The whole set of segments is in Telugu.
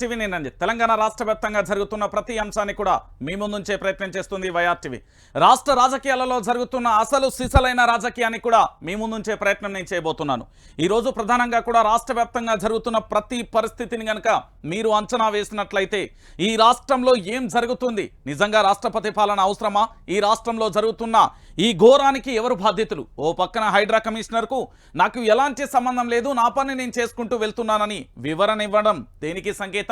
టీవీ నేనండి. తెలంగాణ రాష్ట్ర వ్యాప్తంగా జరుగుతున్న ప్రతి అంశాన్ని కూడా మీ ముందుంచే ప్రయత్నం చేస్తుంది వైఆర్ టీవీ. రాష్ట్ర రాజకీయాలలో జరుగుతున్న అసలు సిసలైన రాజకీయాన్ని కూడా మీ ముందుంచే ప్రయత్నం నేను చేయబోతున్నాను. ఈరోజు ప్రధానంగా కూడా రాష్ట్ర వ్యాప్తంగా జరుగుతున్న ప్రతి పరిస్థితిని గనక మీరు అంచనా వేసినట్లయితే ఈ రాష్ట్రంలో ఏం జరుగుతుంది, నిజంగా రాష్ట్రపతి పాలన అవసరమా, ఈ రాష్ట్రంలో జరుగుతున్న ఈ ఘోరానికి ఎవరు బాధ్యతలు, ఓ పక్కన హైడ్రా కమిషనర్కు నాకు ఎలాంటి సంబంధం లేదు, నా పని నేను చేసుకుంటూ వెళ్తున్నానని వివరణ ఇవ్వడం దేనికి సంకేతం,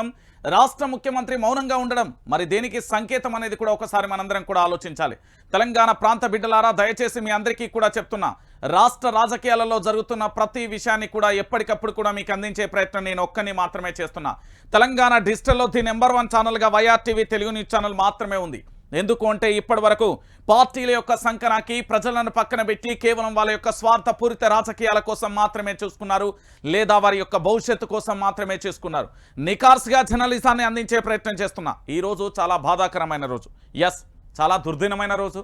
రాష్ట్ర ముఖ్యమంత్రి మౌనంగా ఉండడం మరి దేనికి సంకేతం అనేది కూడా ఒకసారి మనందరం కూడా ఆలోచించాలి. తెలంగాణ ప్రాంత బిడ్డలారా, దయచేసి మీ అందరికీ కూడా చెప్తున్నా, రాష్ట్ర రాజకీయాలలో జరుగుతున్న ప్రతి విషయాన్ని కూడా ఎప్పటికప్పుడు కూడా మీకు అందించే ప్రయత్నం నేను ఒక్కని మాత్రమే చేస్తున్నా. తెలంగాణ డిజిటల్లో ది నెంబర్ 1 ఛానల్గా YR TV Telugu news channel మాత్రమే ఉంది. ఎందుకు అంటే ఇప్పటి వరకు పార్టీల యొక్క సంకనాకి ప్రజలను పక్కన పెట్టి కేవలం వాళ్ళ యొక్క స్వార్థపూరిత రాజకీయాల కోసం మాత్రమే చూసుకున్నారు, లేదా వారి యొక్క భవిష్యత్తు కోసం మాత్రమే చేసుకున్నారు. నికార్స్గా జర్నలిజాన్ని అందించే ప్రయత్నం చేస్తున్నా. ఈరోజు చాలా బాధాకరమైన రోజు, ఎస్, చాలా దుర్దినమైన రోజు,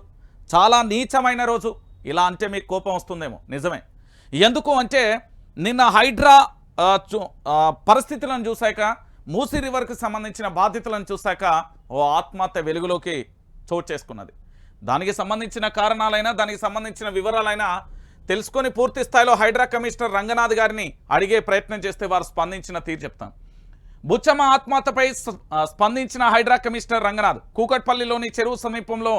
చాలా నీచమైన రోజు. ఇలా అంటే మీకు కోపం వస్తుందేమో, నిజమే. ఎందుకు అంటే నిన్న హైడ్రా పరిస్థితులను చూశాక, మూసీ రివర్కి సంబంధించిన బాధ్యతలను చూశాక ఓ ఆత్మహత్య వెలుగులోకి చోటు చేసుకున్నది. దానికి సంబంధించిన కారణాలైనా, దానికి సంబంధించిన వివరాలైనా తెలుసుకొని పూర్తి స్థాయిలో హైడ్రా కమిషనర్ రంగనాథ్ గారిని అడిగే ప్రయత్నం చేస్తే వారు స్పందించిన తీరు చెప్తాను. బుచ్చమ్మ ఆత్మహత్యపై స్పందించిన హైడ్రా కమిషనర్ రంగనాథ్, కూకట్పల్లిలోని చెరువు సమీపంలో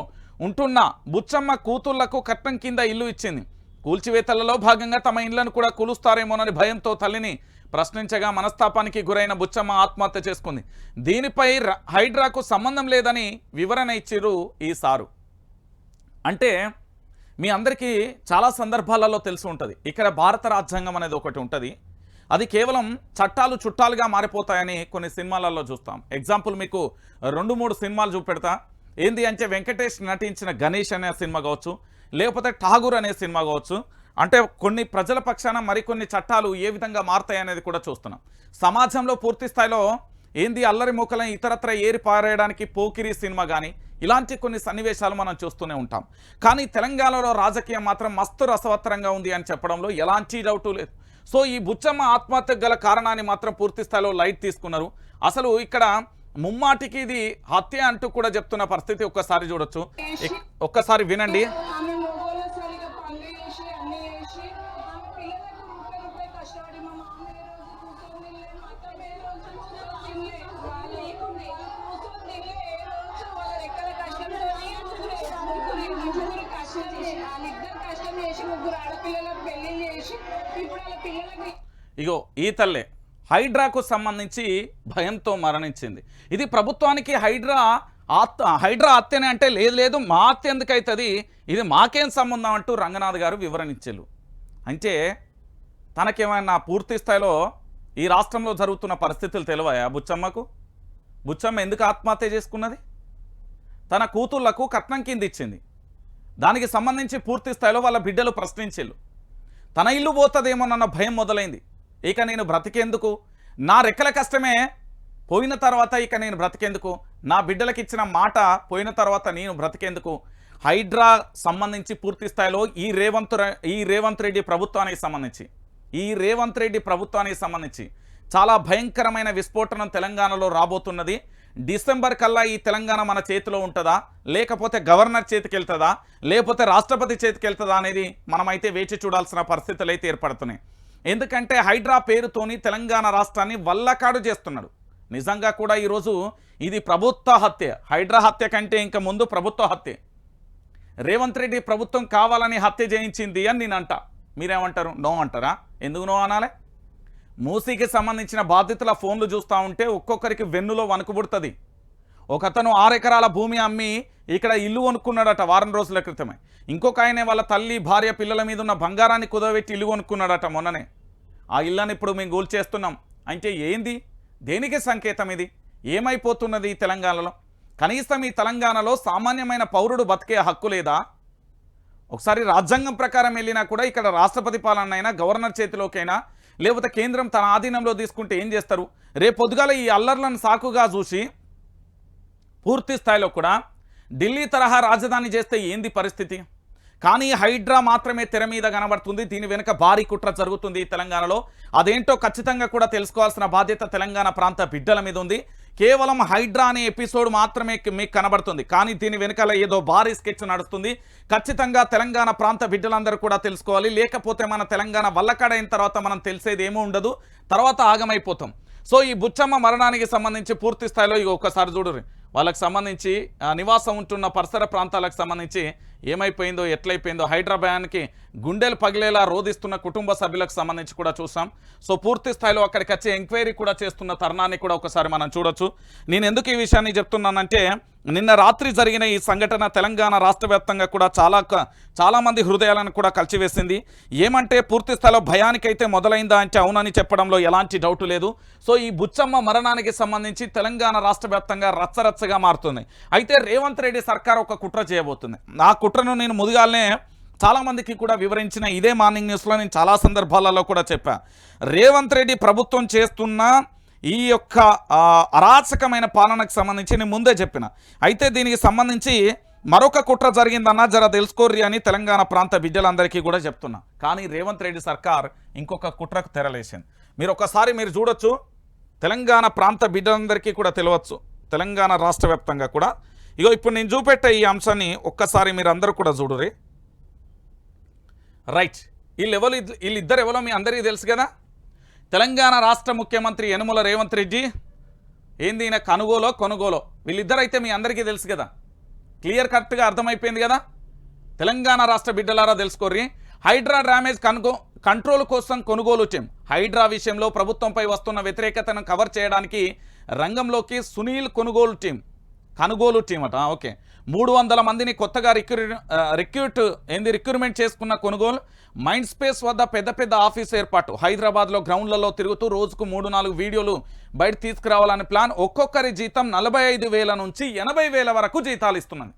ఉంటున్న బుచ్చమ్మ కూతుళ్లకు కట్నం కింద ఇల్లు ఇచ్చింది. కూల్చివేతలలో భాగంగా తమ ఇళ్లను కూడా కూలుస్తారేమోనని భయంతో తల్లిని ప్రశ్నించగా మనస్తాపానికి గురైన బుచ్చమ్మ ఆత్మహత్య చేసుకుంది. దీనిపై హైడ్రాకు సంబంధం లేదని వివరణ ఇచ్చిరు ఈ సారు. అంటే మీ అందరికీ చాలా సందర్భాలలో తెలిసి ఉంటుంది, ఇక్కడ భారత రాజ్యాంగం అనేది ఒకటి ఉంటుంది, అది కేవలం చట్టాలు చుట్టాలుగా మారిపోతాయని కొన్ని సినిమాలలో చూస్తాం. ఎగ్జాంపుల్ మీకు 2-3 సినిమాలు చూపెడతా. ఏంది అంటే వెంకటేష్ నటించిన గణేష్ అనే సినిమా కావచ్చు, లేకపోతే ఠాగూర్ అనే సినిమా కావచ్చు. అంటే కొన్ని ప్రజల పక్షాన మరికొన్ని చట్టాలు ఏ విధంగా మారుతాయి అనేది కూడా చూస్తున్నాం. సమాజంలో పూర్తి స్థాయిలో ఏంది అల్లరి మూకలను ఇతరత్ర ఏరి పారేయడానికి పోకిరి సినిమా కానీ ఇలాంటి కొన్ని సన్నివేశాలు మనం చూస్తూనే ఉంటాం. కానీ తెలంగాణలో రాజకీయం మాత్రం మస్తు రసవత్తరంగా ఉంది అని చెప్పడంలో ఎలాంటి డౌటు లేదు. సో ఈ బుచ్చమ్మ ఆత్మహత్యకు గల కారణాన్ని మాత్రం పూర్తి స్థాయిలో లైట్ తీసుకున్నారు. అసలు ఇక్కడ ముమ్మాటికి ఇది హత్య అంటూ కూడా చెప్తున్న పరిస్థితి ఒక్కసారి చూడొచ్చు, ఒక్కసారి వినండి. ఇగో ఈ తల్లే హైడ్రాకు సంబంధించి భయంతో మరణించింది. ఇది ప్రభుత్వానికి హైడ్రా హత్యనే అంటే లేదు మా హత్య ఎందుకు అవుతుంది, ఇది మాకేం సంబంధం అంటూ రంగనాథ్ గారు వివరణ ఇచ్చారు. అంటే తనకేమైనా పూర్తి స్థాయిలో ఈ రాష్ట్రంలో జరుగుతున్న పరిస్థితులు తెలివాయా బుచ్చమ్మకు? బుచ్చమ్మ ఎందుకు ఆత్మహత్య చేసుకున్నది? తన కూతుళ్లకు కట్నం కింద ఇచ్చింది, దానికి సంబంధించి పూర్తి స్థాయిలో వాళ్ళ బిడ్డలు ప్రశ్నించారు. తన ఇల్లు పోతుందేమోనన్న భయం మొదలైంది. ఇక నేను బ్రతికేందుకు, నా రెక్కల కష్టమే పోయిన తర్వాత ఇక నేను బ్రతికేందుకు, నా బిడ్డలకు ఇచ్చిన మాట పోయిన తర్వాత నేను బ్రతికేందుకు. హైడ్రా సంబంధించి పూర్తి స్థాయిలో ఈ రేవంత్ రెడ్డి ప్రభుత్వానికి సంబంధించి చాలా భయంకరమైన విస్ఫోటనం తెలంగాణలో రాబోతున్నది. డిసెంబర్ కల్లా ఈ తెలంగాణ మన చేతిలో ఉంటుందా, లేకపోతే గవర్నర్ చేతికి వెళ్తుందా, లేకపోతే రాష్ట్రపతి చేతికి వెళ్తుందా అనేది మనమైతే వేచి చూడాల్సిన పరిస్థితులు అయితే ఏర్పడుతున్నాయి. ఎందుకంటే హైడ్రా పేరుతోని తెలంగాణ రాష్ట్రాన్ని వల్లకాడు చేస్తున్నాడు. నిజంగా కూడా ఈరోజు ఇది ప్రభుత్వ హత్య. హైడ్రా హత్య కంటే ఇంకా ముందు ప్రభుత్వ హత్య. రేవంత్ రెడ్డి ప్రభుత్వం కావాలని హత్య చేయించింది అని నేను అంటా. మీరేమంటారు? నో అంటారా? ఎందుకు నో అనాలే? మూసీకి సంబంధించిన బాధితుల ఫోన్లు చూస్తూ ఉంటే ఒక్కొక్కరికి వెన్నులో వణుకుబుడుతుంది. ఒకతను 6 ఎకరాల భూమి అమ్మి ఇక్కడ ఇల్లు కొనుక్కున్నాడట వారం రోజుల క్రితమే. ఇంకొక ఆయనే వాళ్ళ తల్లి భార్య పిల్లల మీద ఉన్న బంగారాన్ని కుదవబెట్టి ఇల్లు కొనుక్కున్నాడట మొన్ననే. ఆ ఇల్లని ఇప్పుడు మేము కూల్చేస్తున్నాం అంటే ఏంది, దేనికి సంకేతం ఇది? ఏమైపోతున్నది ఈ తెలంగాణలో? కనీసం ఈ తెలంగాణలో సామాన్యమైన పౌరుడు బతికే హక్కు లేదా? ఒకసారి రాజ్యాంగం ప్రకారం వెళ్ళినా కూడా ఇక్కడ రాష్ట్రపతి పాలన అయినా, గవర్నర్ చేతిలోకైనా, లేకపోతే కేంద్రం తన ఆధీనంలో తీసుకుంటే ఏం చేస్తారు? రేపొద్దుగాల ఈ అల్లర్లను సాకుగా చూసి పూర్తి స్థాయిలో కూడా ఢిల్లీ తరహా రాజధాని చేస్తే ఏంది పరిస్థితి? కానీ హైడ్రా మాత్రమే తెర మీద కనబడుతుంది. దీని వెనుక భారీ కుట్ర జరుగుతుంది తెలంగాణలో. అదేంటో ఖచ్చితంగా కూడా తెలుసుకోవాల్సిన బాధ్యత తెలంగాణ ప్రాంత బిడ్డల మీద ఉంది. కేవలం హైడ్రా అనే ఎపిసోడ్ మాత్రమే మీకు కనబడుతుంది, కానీ దీని వెనకాల ఏదో భారీ స్కెచ్ నడుస్తుంది. ఖచ్చితంగా తెలంగాణ ప్రాంత బిడ్డలందరూ కూడా తెలుసుకోవాలి. లేకపోతే మన తెలంగాణ వల్లకాడైన తర్వాత మనం తెలిసేది ఏమీ ఉండదు, తర్వాత ఆగమైపోతాం. సో ఈ బుచ్చమ్మ మరణానికి సంబంధించి పూర్తి స్థాయిలో ఇక ఒక్కసారి చూడరు, వాళ్ళకి సంబంధించి నివాసం ఉంటున్న పరిసర ప్రాంతాలకు సంబంధించి ఏమైపోయిందో ఎట్లయిపోయిందో, హైదరాబాద్కి గుండెలు పగిలేలా రోధిస్తున్న కుటుంబ సభ్యులకు సంబంధించి కూడా చూసాం. సో పూర్తి స్థాయిలో అక్కడికి వచ్చి ఎంక్వైరీ కూడా చేస్తున్న తరుణాన్ని కూడా ఒకసారి మనం చూడొచ్చు. నేను ఎందుకు ఈ విషయాన్ని చెప్తున్నానంటే, నిన్న రాత్రి జరిగిన ఈ సంఘటన తెలంగాణ రాష్ట్ర వ్యాప్తంగా కూడా చాలామంది హృదయాలను కూడా కలిచివేసింది. ఏమంటే పూర్తి స్థాయిలో భయానికైతే మొదలైందా అంటే అవునని చెప్పడంలో ఎలాంటి డౌట్ లేదు. సో ఈ బుచ్చమ్మ మరణానికి సంబంధించి తెలంగాణ రాష్ట్ర వ్యాప్తంగా రచ్చరచ్చగా మారుతుంది. అయితే రేవంత్ రెడ్డి సర్కార్ ఒక కుట్ర చేయబోతుంది. ఆ కుట్రను నేను ముందుగానే చాలామందికి కూడా వివరించిన ఇదే మార్నింగ్ న్యూస్లో నేను చాలా సందర్భాలలో కూడా చెప్పా. రేవంత్ రెడ్డి ప్రభుత్వం చేస్తున్న ఈ యొక్క అరాచకమైన పాలనకు సంబంధించి నేను ముందే చెప్పిన. అయితే దీనికి సంబంధించి మరొక కుట్ర జరిగిందన్నా జర తెలుసుకోర్రి అని తెలంగాణ ప్రాంత బిడ్డలందరికీ కూడా చెప్తున్నా. కానీ రేవంత్ రెడ్డి సర్కార్ ఇంకొక కుట్రకు తెరలేసింది. మీరు చూడొచ్చు, తెలంగాణ ప్రాంత బిడ్డలందరికీ కూడా తెలియవచ్చు, తెలంగాణ రాష్ట్ర వ్యాప్తంగా కూడా. ఇగో ఇప్పుడు నేను చూపెట్టే ఈ అంశాన్ని ఒక్కసారి మీరు అందరూ కూడా చూడుర్రి. రైట్, వీళ్ళిద్దరు ఎవరో మీ అందరికీ తెలుసు కదా. తెలంగాణ రాష్ట్ర ముఖ్యమంత్రి యనుమల రేవంత్ రెడ్డి, ఏంది ఈయన కొనుగోలో వీళ్ళిద్దరు అయితే మీ అందరికీ తెలుసు కదా, క్లియర్ కట్గా అర్థమైపోయింది కదా. తెలంగాణ రాష్ట్ర బిడ్డలారా తెలుసుకోర్రి. హైడ్రా డ్యామేజ్ కంట్రోల్ కోసం కొనుగోలు టీం. హైడ్రా విషయంలో ప్రభుత్వంపై వస్తున్న వ్యతిరేకతను కవర్ చేయడానికి రంగంలోకి సునీల్ కొనుగోలు టీం అట. ఓకే, 300 మందిని కొత్తగా రిక్రూట్మెంట్ చేసుకున్న కొనుగోలు. మైండ్ స్పేస్ వద్ద పెద్ద ఆఫీస్ ఏర్పాటు. హైదరాబాద్లో గ్రౌండ్లలో తిరుగుతూ రోజుకు 3-4 వీడియోలు బయట తీసుకురావాలని ప్లాన్. ఒక్కొక్కరి జీతం 45,000 నుంచి 80,000 వరకు జీతాలు ఇస్తున్నది.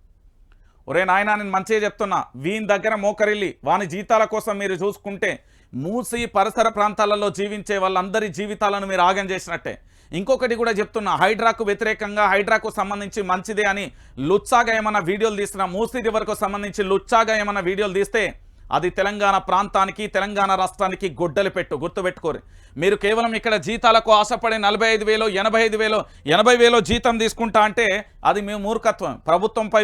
ఒరే నాయనా, నేను మంచిగా చెప్తున్నా, వీని దగ్గర మోకరిల్లి వాని జీతాల కోసం మీరు చూసుకుంటే మూసి పరిసర ప్రాంతాలలో జీవించే వాళ్ళందరి జీవితాలను మీరు ఆగం చేసినట్టే. ఇంకొకటి కూడా చెప్తున్నా, హైడ్రాకు వ్యతిరేకంగా హైడ్రాకు సంబంధించి మంచిదే అని లుచ్చాగా ఏమన్నా వీడియోలు తీస్తున్నా, మూసీ రివర్కు సంబంధించి లుచ్చాగా ఏమన్నా వీడియోలు తీస్తే అది తెలంగాణ ప్రాంతానికి తెలంగాణ రాష్ట్రానికి గొడ్డలి పెట్టు. గుర్తుపెట్టుకోరు. మీరు కేవలం ఇక్కడ జీతాలకు ఆశపడే 45,000 85,000 80,000 జీతం తీసుకుంటా అంటే అది మేము మూర్ఖత్వం. ప్రభుత్వంపై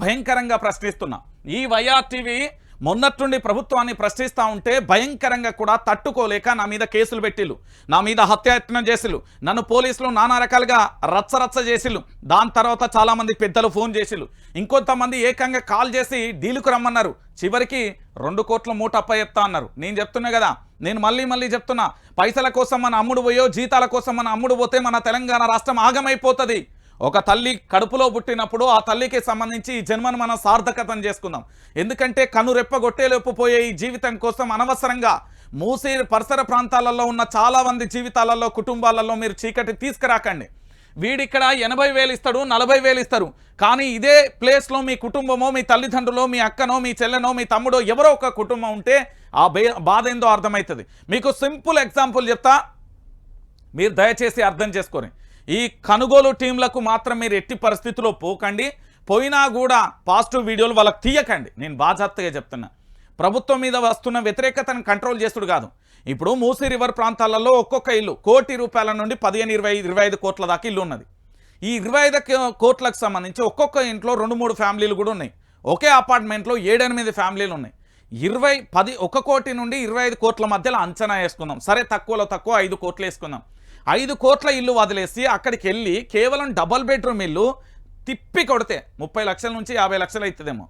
భయంకరంగా ప్రశ్నిస్తున్నా. ఈ వైఆర్టీవీ మొన్నట్టుండి ప్రభుత్వాన్ని ప్రశ్నిస్తూ ఉంటే భయంకరంగా కూడా తట్టుకోలేక నా మీద కేసులు పెట్టిళ్ళు, నా మీద హత్యాయత్నం చేసిళ్ళు, నన్ను పోలీసులు నానా రకాలుగా రచ్చరచ్చ చేసిళ్ళు. దాని తర్వాత చాలామంది పెద్దలు ఫోన్ చేసిళ్ళు, ఇంకొంతమంది ఏకంగా కాల్ చేసి డీలుకు రమ్మన్నారు. చివరికి 2 కోట్ల మూట అప్పచెప్తా అన్నారు. నేను చెప్తున్నా కదా, నేను మళ్ళీ చెప్తున్నా, పైసల కోసం మన అమ్ముడు పోయో జీతాల కోసం మన అమ్ముడు పోతే మన తెలంగాణ రాష్ట్రం ఆగమైపోతుంది. ఒక తల్లి కడుపులో పుట్టినప్పుడు ఆ తల్లికి సంబంధించి ఈ జన్మను మనం సార్థకతం చేసుకుందాం. ఎందుకంటే కనురెప్పగొట్టేలోపు పోయే ఈ జీవితం కోసం అనవసరంగా మూసీ పరిసర ప్రాంతాలలో ఉన్న చాలా మంది జీవితాలలో కుటుంబాలలో మీరు చీకటి తీసుకురాకండి. వీడిక్కడ 80,000 ఇస్తాడు, 40,000 ఇస్తారు, కానీ ఇదే ప్లేస్లో మీ కుటుంబమో మీ తల్లిదండ్రులో మీ అక్కనో మీ చెల్లెనో మీ తమ్ముడో ఎవరో ఒక కుటుంబం ఉంటే ఆ బాధ ఏందో అర్థమవుతుంది. మీకు సింపుల్ ఎగ్జాంపుల్ చెప్తా, మీరు దయచేసి అర్థం చేసుకొని. ఈ కొనుగోలు టీంలకు మాత్రం మీరు ఎట్టి పరిస్థితుల్లో పోకండి. పోయినా కూడా పాజిటివ్ వీడియోలు వాళ్ళకి తీయకండి. నేను బాధ్యతగా చెప్తున్నా. ప్రభుత్వం మీద వస్తున్న వ్యతిరేకతను కంట్రోల్ చేసుడు కాదు. ఇప్పుడు మూసీ రివర్ ప్రాంతాలలో ఒక్కొక్క ఇల్లు ₹1,00,00,000 నుండి 15, 20, 25 కోట్ల దాకా ఇల్లు ఉన్నది. ఈ 25 కోట్లకు సంబంధించి ఒక్కొక్క ఇంట్లో 2-3 ఫ్యామిలీలు కూడా ఉన్నాయి. ఒకే అపార్ట్మెంట్లో 7-8 ఫ్యామిలీలు ఉన్నాయి. 1 కోటి నుండి 25 కోట్ల మధ్యలో అంచనా వేసుకుందాం. సరే, తక్కువలో తక్కువ 5 కోట్లు వేసుకుందాం. 5 కోట్ల ఇల్లు వదిలేసి అక్కడికి వెళ్ళి కేవలం డబల్ బెడ్రూమ్ ఇల్లు తిప్పి కొడితే 30 లక్షల నుంచి 50 లక్షలు అవుతుందేమో.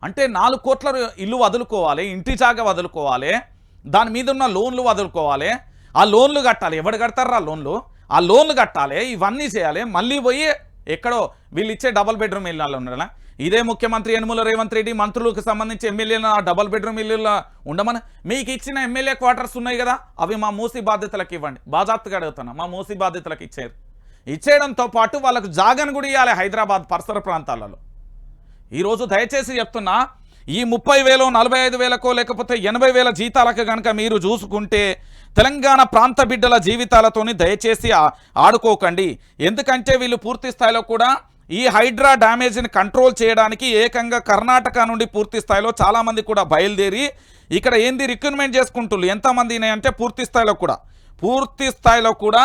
అంటే 4 కోట్ల ఇల్లు వదులుకోవాలి, ఇంటి జాగా వదులుకోవాలి, దాని మీద ఉన్న లోన్లు వదులుకోవాలి, ఆ లోన్లు కట్టాలి. ఎవడు కడతారా లోన్లు? ఆ లోన్లు కట్టాలి, ఇవన్నీ చేయాలి. మళ్ళీ పోయి ఎక్కడో వీళ్ళు ఇచ్చే డబల్ బెడ్రూమ్ ఇల్లు ఉన్నారా? ఇదే ముఖ్యమంత్రి యనుమల రేవంత్ రెడ్డి మంత్రులకు సంబంధించి ఎమ్మెల్యేల డబల్ బెడ్రూమ్ ఇల్లులో ఉండమని మీకు ఇచ్చిన ఎమ్మెల్యే క్వార్టర్స్ ఉన్నాయి కదా, అవి మా మూసీ బాధ్యతలకు ఇవ్వండి. బాజాప్తగా అడుగుతున్నా, మా మూసీ బాధ్యతలకు ఇచ్చేయడంతో పాటు వాళ్ళకు జాగను కూడా ఇవ్వాలి హైదరాబాద్ పరిసర ప్రాంతాలలో. ఈరోజు దయచేసి చెప్తున్నా, ఈ 30,000 45,000కో లేకపోతే 80,000 జీతాలకు కనుక మీరు చూసుకుంటే తెలంగాణ ప్రాంత బిడ్డల జీవితాలతోని దయచేసి ఆడుకోకండి. ఎందుకంటే వీళ్ళు పూర్తి స్థాయిలో కూడా ఈ హైడ్రా డ్యామేజ్ని కంట్రోల్ చేయడానికి ఏకంగా కర్ణాటక నుండి పూర్తి స్థాయిలో చాలామంది కూడా బయలుదేరి ఇక్కడ ఏంది రిక్రూట్మెంట్ చేసుకుంటున్నారు. ఎంతమంది అంటే పూర్తి స్థాయిలో కూడా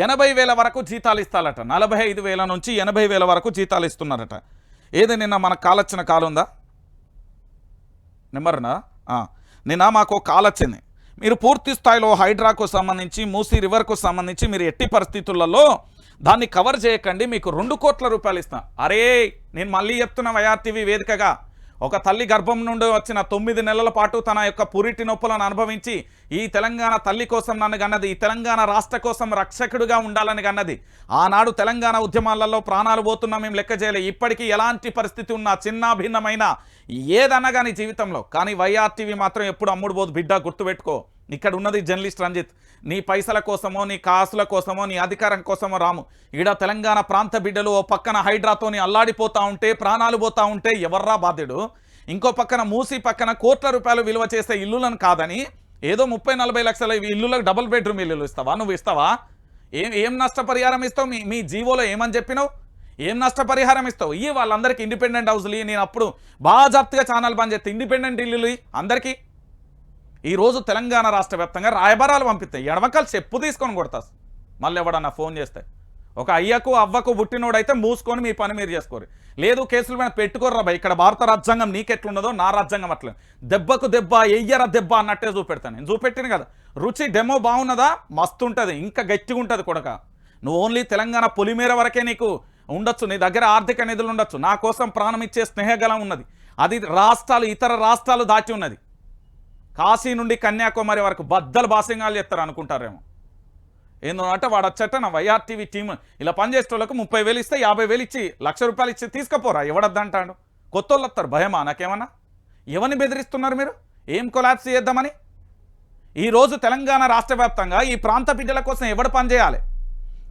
80,000 వరకు జీతాలు ఇస్తారట. 45,000 నుంచి 80,000 వరకు జీతాలు ఇస్తున్నారట. ఏది నిన్న మనకు కాల్ వచ్చిన కాల్ ఉందా నెంబర్నా? నిన్న మాకు కాల్ వచ్చింది. మీరు పూర్తి స్థాయిలో హైడ్రాకు సంబంధించి మూసీ రివర్కు సంబంధించి మీరు ఎట్టి పరిస్థితులలో దాన్ని కవర్ చేయకండి, మీకు 2 కోట్ల రూపాయలు ఇస్తాను. అరే నేను మళ్ళీ చెప్తున్నా, వైఆర్టీవీ వేదికగా ఒక తల్లి గర్భం నుండి వచ్చిన 9 నెలల పాటు తన యొక్క పురిటి నొప్పులను అనుభవించి ఈ తెలంగాణ తల్లి కోసం నన్ను గన్నది, ఈ తెలంగాణ రాష్ట్ర కోసం రక్షకుడిగా ఉండాలని గన్నది. ఆనాడు తెలంగాణ ఉద్యమాలలో ప్రాణాలు పోతున్నా మేము లెక్క చేయలే. ఇప్పటికీ ఎలాంటి పరిస్థితి ఉన్నా చిన్న భిన్నమైన ఏదన్నా కానీ జీవితంలో, కానీ వైఆర్టీవీ మాత్రం ఎప్పుడు అమ్ముడు పోదు బిడ్డ, గుర్తుపెట్టుకో. ఇక్కడ ఉన్నది జర్నలిస్ట్ రంజిత్. నీ పైసల కోసమో నీ కాసుల కోసమో నీ అధికారం కోసమో రాము. ఈడ తెలంగాణ ప్రాంత బిడ్డలు ఓ పక్కన హైడ్రాతోని అల్లాడిపోతూ ఉంటే, ప్రాణాలు పోతూ ఉంటే ఎవర్రా బాధ్యుడు? ఇంకో పక్కన మూసి పక్కన కోట్ల రూపాయలు విలువ చేసే ఇల్లులను కాదని ఏదో 30-40 లక్షల ఇల్లులకు డబుల్ బెడ్రూమ్ ఇల్లులు ఇస్తావా? నువ్వు ఇస్తావా? ఏం నష్టపరిహారం ఇస్తావు? మీ జీవోలో ఏమని చెప్పినావు? ఏం నష్టపరిహారం ఇస్తావు? ఈ వాళ్ళందరికీ ఇండిపెండెంట్ హౌస్లు. నేను అప్పుడు బాగా జాగ్రత్తగా ఛానల్ బంద్ చేస్తే ఇండిపెండెంట్ ఇల్లులు అందరికీ. ఈరోజు తెలంగాణ రాష్ట్ర వ్యాప్తంగా రాయబారాలు పంపిస్తాయి, ఎడమకాలు చెప్పు తీసుకొని కొడతా. మళ్ళీ ఎవడన్నా ఫోన్ చేస్తే ఒక అయ్యకు అవ్వకు పుట్టినోడైతే మూసుకొని మీ పని మీరు చేసుకోరు. లేదు కేసులు మీద పెట్టుకోర్రా భయ్. ఇక్కడ భారత రాజ్యాంగం నీకెట్లున్నదో నా రాజ్యాంగం అట్లా. దెబ్బకు దెబ్బ ఎయ్యర దెబ్బ అన్నట్టే చూపెడతాను. నేను చూపెట్టిన కదా, రుచి డెమో బాగున్నదా? మస్తు ఉంటుంది, ఇంకా గట్టిగా ఉంటుంది కొడక. నువ్వు ఓన్లీ తెలంగాణ పొలిమేర వరకే నీకు ఉండొచ్చు, నీ దగ్గర ఆర్థిక నిధులు ఉండొచ్చు. నా కోసం ప్రాణం ఇచ్చే స్నేహగలం ఉన్నది, అది రాష్ట్రాలు ఇతర రాష్ట్రాలు దాటి ఉన్నది. కాశీ నుండి కన్యాకుమారి వరకు బద్దలు బాసింగాలు చేస్తారు అనుకుంటారేమో. ఏంటంటే వాడు వచ్చట నా వైఆర్టీవీ టీమ్ ఇలా పనిచేసేటోళ్ళకు 30,000 ఇస్తే 50,000 ఇచ్చి 1,00,000 రూపాయలు ఇచ్చి తీసుకుపోరా. ఎవడద్దంటాడు? కొత్త వాళ్ళు వస్తారు. భయమా నాకేమన్నా? ఎవరిని బెదిరిస్తున్నారు మీరు? ఏం కొలాప్స్ చేద్దామని? ఈరోజు తెలంగాణ రాష్ట్ర వ్యాప్తంగా ఈ ప్రాంత బిడ్డల కోసం ఎవడు పనిచేయాలి?